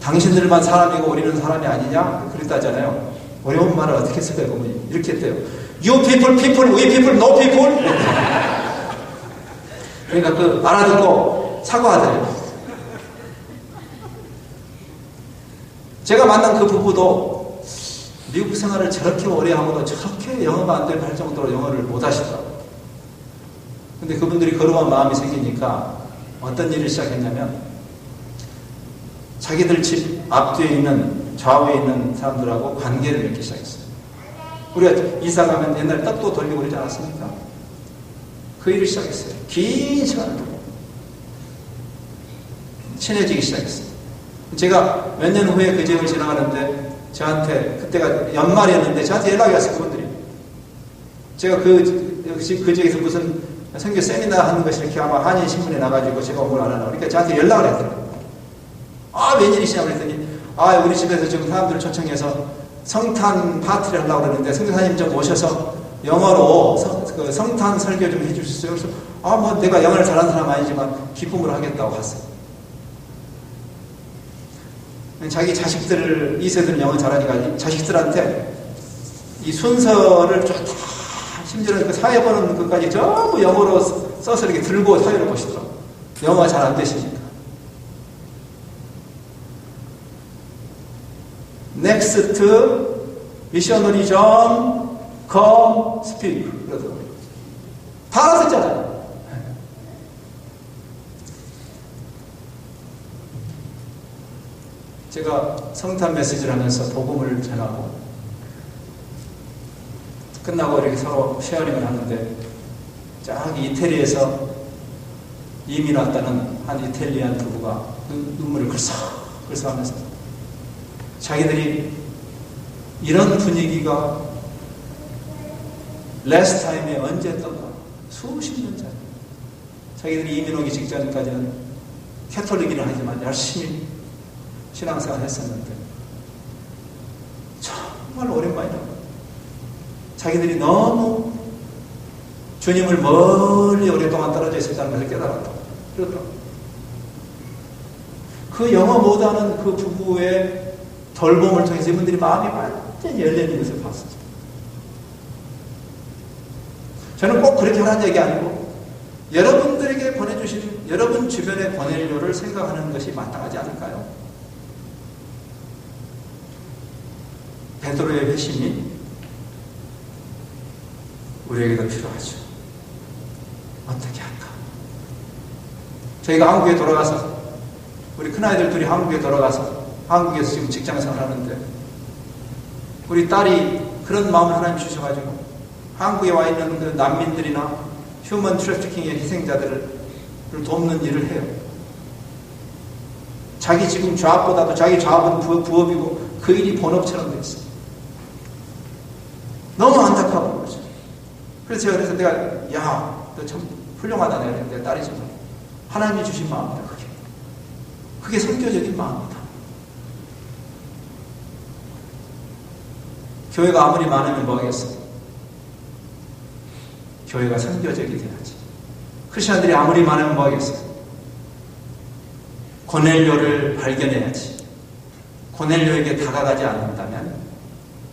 당신들만 사람이고 우리는 사람이 아니냐? 그랬다잖아요. 어려운 말을 어떻게 했을까요? 그분이 이렇게 했대요. You people, we people, no people. 그러니까 알아듣고 사과하더래요. 제가 만난 그 부부도 미국 생활을 저렇게 오래 하고도 저렇게 영어가 안 될 정도로 영어를 못 하시더라고요. 근데 그분들이 거룩한 마음이 생기니까 어떤 일을 시작했냐면 자기들 집 앞뒤에 있는 좌우에 있는 사람들하고 관계를 맺기 시작했어요. 우리가 이사 가면 옛날 떡도 돌리고 그러지 않았습니까? 그 일을 시작했어요. 긴 시간을 두고 친해지기 시작했어요. 제가 몇 년 후에 그 지역을 지나가는데 저한테 그때가 연말이었는데 저한테 연락이 왔어요. 그분들이. 제가 그 지역에서 무슨 선교 세미나 하는 것이 이렇게 아마 한인 신문에 나가지고 제가 뭘 안 하나. 그러니까 저한테 연락을 했더라고요. 웬일이시냐고 그랬더니 우리 집에서 지금 사람들을 초청해서 성탄 파티를 하려고 그러는데 선교사님 좀 오셔서 영어로 성탄 설교 좀 해줄 수 있어요? 그래서 내가 영어를 잘하는 사람 아니지만 기쁨으로 하겠다고 갔어요. 자기 자식들을 2세들은 영어 잘하니까 자식들한테 이 순서를 다 심지어는 그 사회 보는 것까지 전부 영어로 써서 이렇게 들고 사회를 보시더라고요. 영어가 잘 안 되시니까. Next, missionary John, come speak. 그러더라고요. 다 알아듣잖아요. 제가 성탄 메시지를 하면서 복음을 전하고 끝나고 이렇게 서로 쉐어링을 하는데 저기 이태리에서 이민 왔다는 한 이탈리안 부부가 눈물을 글썽하면서 자기들이 이런 분위기가 last time에 언제 했던가 수십 년 전에 자기들이 이민 오기 직전까지는 캐톨릭이라 하지만 열심히 신앙생활 했었는데 정말 오랜만이라고 자기들이 너무 주님을 멀리 오랫동안 떨어져 있었다는 것을 깨달았다고 그러더라고요. 그 영어 못하는 그 부부의 돌봄을 통해서 이분들이 마음이 완전히 열리는 것을 봤습니다. 저는 꼭 그렇게 하라는 얘기 아니고 여러분들에게 보내주신 여러분 주변의 권한료를 생각하는 것이 마땅하지 않을까요? 베드로의 회심이 우리에게도 필요하죠. 어떻게 할까? 저희가 한국에 돌아가서 우리 큰아이들 둘이 한국에 돌아가서 한국에서 지금 직장생활 하는데 우리 딸이 그런 마음을 하나님 주셔가지고 한국에 와 있는 그 난민들이나 휴먼 트래피킹의 희생자들을 돕는 일을 해요. 자기 지금 잡보다도 자기 잡은 부업이고 그 일이 본업처럼 돼 있어요. 너무 안타까운 거죠. 그래서 내가 야, 너 참 훌륭하다 내가 내 딸이 좀 하나님이 주신 마음이다. 그게 선교적인 마음이다. 교회가 아무리 많으면 뭐하겠어? 교회가 선교적이 돼야지. 크리스천들이 아무리 많으면 뭐하겠어? 고넬료를 발견해야지. 고넬료에게 다가가지 않는다면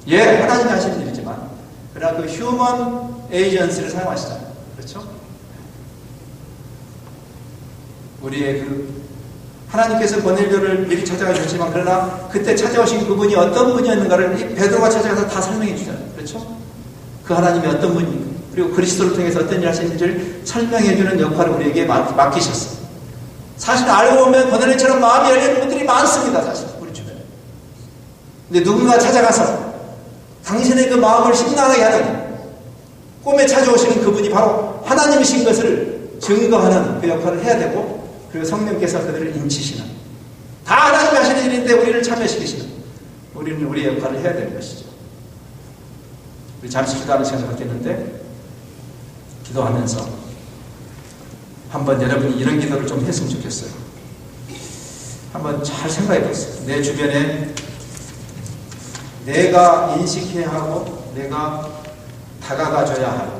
하나님이 하시는 일이지만 그러나 그 휴먼 에이전시를 사용하시잖아요. 그렇죠? 우리의 그 하나님께서 고넬료를 미리 찾아가 주셨지만 그러나 그때 찾아오신 그분이 어떤 분이었는가를 베드로가 찾아가서 다 설명해 주잖아요. 그렇죠? 그 하나님이 어떤 분인가 그리고 그리스도를 통해서 어떤 일을 하시는지를 설명해 주는 역할을 우리에게 맡기셨어요. 사실 알고 보면 고넬료처럼 마음이 열리는 분들이 많습니다. 사실 우리 주변에. 근데 누군가 찾아가서 당신의 그 마음을 심란하게 하는 꿈에 찾아오시는 그분이 바로 하나님이신 것을 증거하는 그 역할을 해야 되고 그리고 성령께서 그들을 인치시는 다 하나님이 하시는 일인데 우리를 참여시키시는 우리는 우리의 역할을 해야 되는 것이죠. 우리 잠시 기도하는 시간을 갖겠는데 기도하면서 한번 여러분이 이런 기도를 좀 했으면 좋겠어요. 한번 잘 생각해 보세요. 내 주변에 내가 인식해야 하고 내가 다가가줘야 할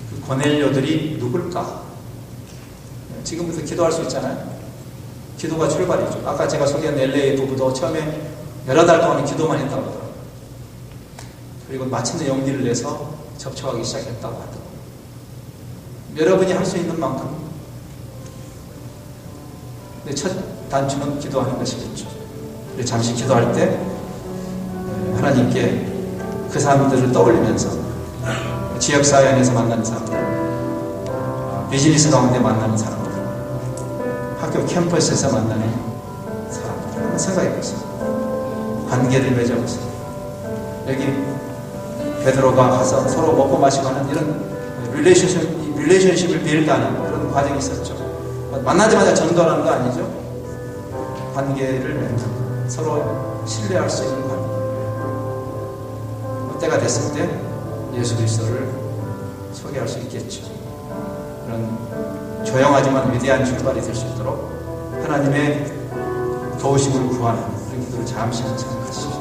그 고넬료들이 누굴까? 지금부터 기도할 수 있잖아요. 기도가 출발이죠. 아까 제가 소개한 LA 부부도 처음에 여러 달 동안 기도만 했다고 하더라고요. 그리고 마침내 용기를 내서 접촉하기 시작했다고 하더라고요. 여러분이 할 수 있는 만큼 근데 첫 단추는 기도하는 것이겠죠. 잠시 기도할 때 하나님께 그 사람들을 떠올리면서 지역사회 안에서 만나는 사람들, 비즈니스 가운데 만나는 사람들, 학교 캠퍼스에서 만나는 사람들 한번 생각해 보세요. 관계를 맺어보세요. 여기 베드로가 가서 서로 먹고 마시고 하는 이런 릴레이션십을 빌드하는 그런 과정이 있었죠. 만나자마자 전도하는 거 아니죠. 관계를 맺는 서로 신뢰할 수 있는 관계. 때가 됐을 때 예수 그리스도를 소개할 수 있겠죠. 그런 조용하지만 위대한 출발이 될 수 있도록 하나님의 도우심을 구하는 그런 기도를 잠시 생각하시죠.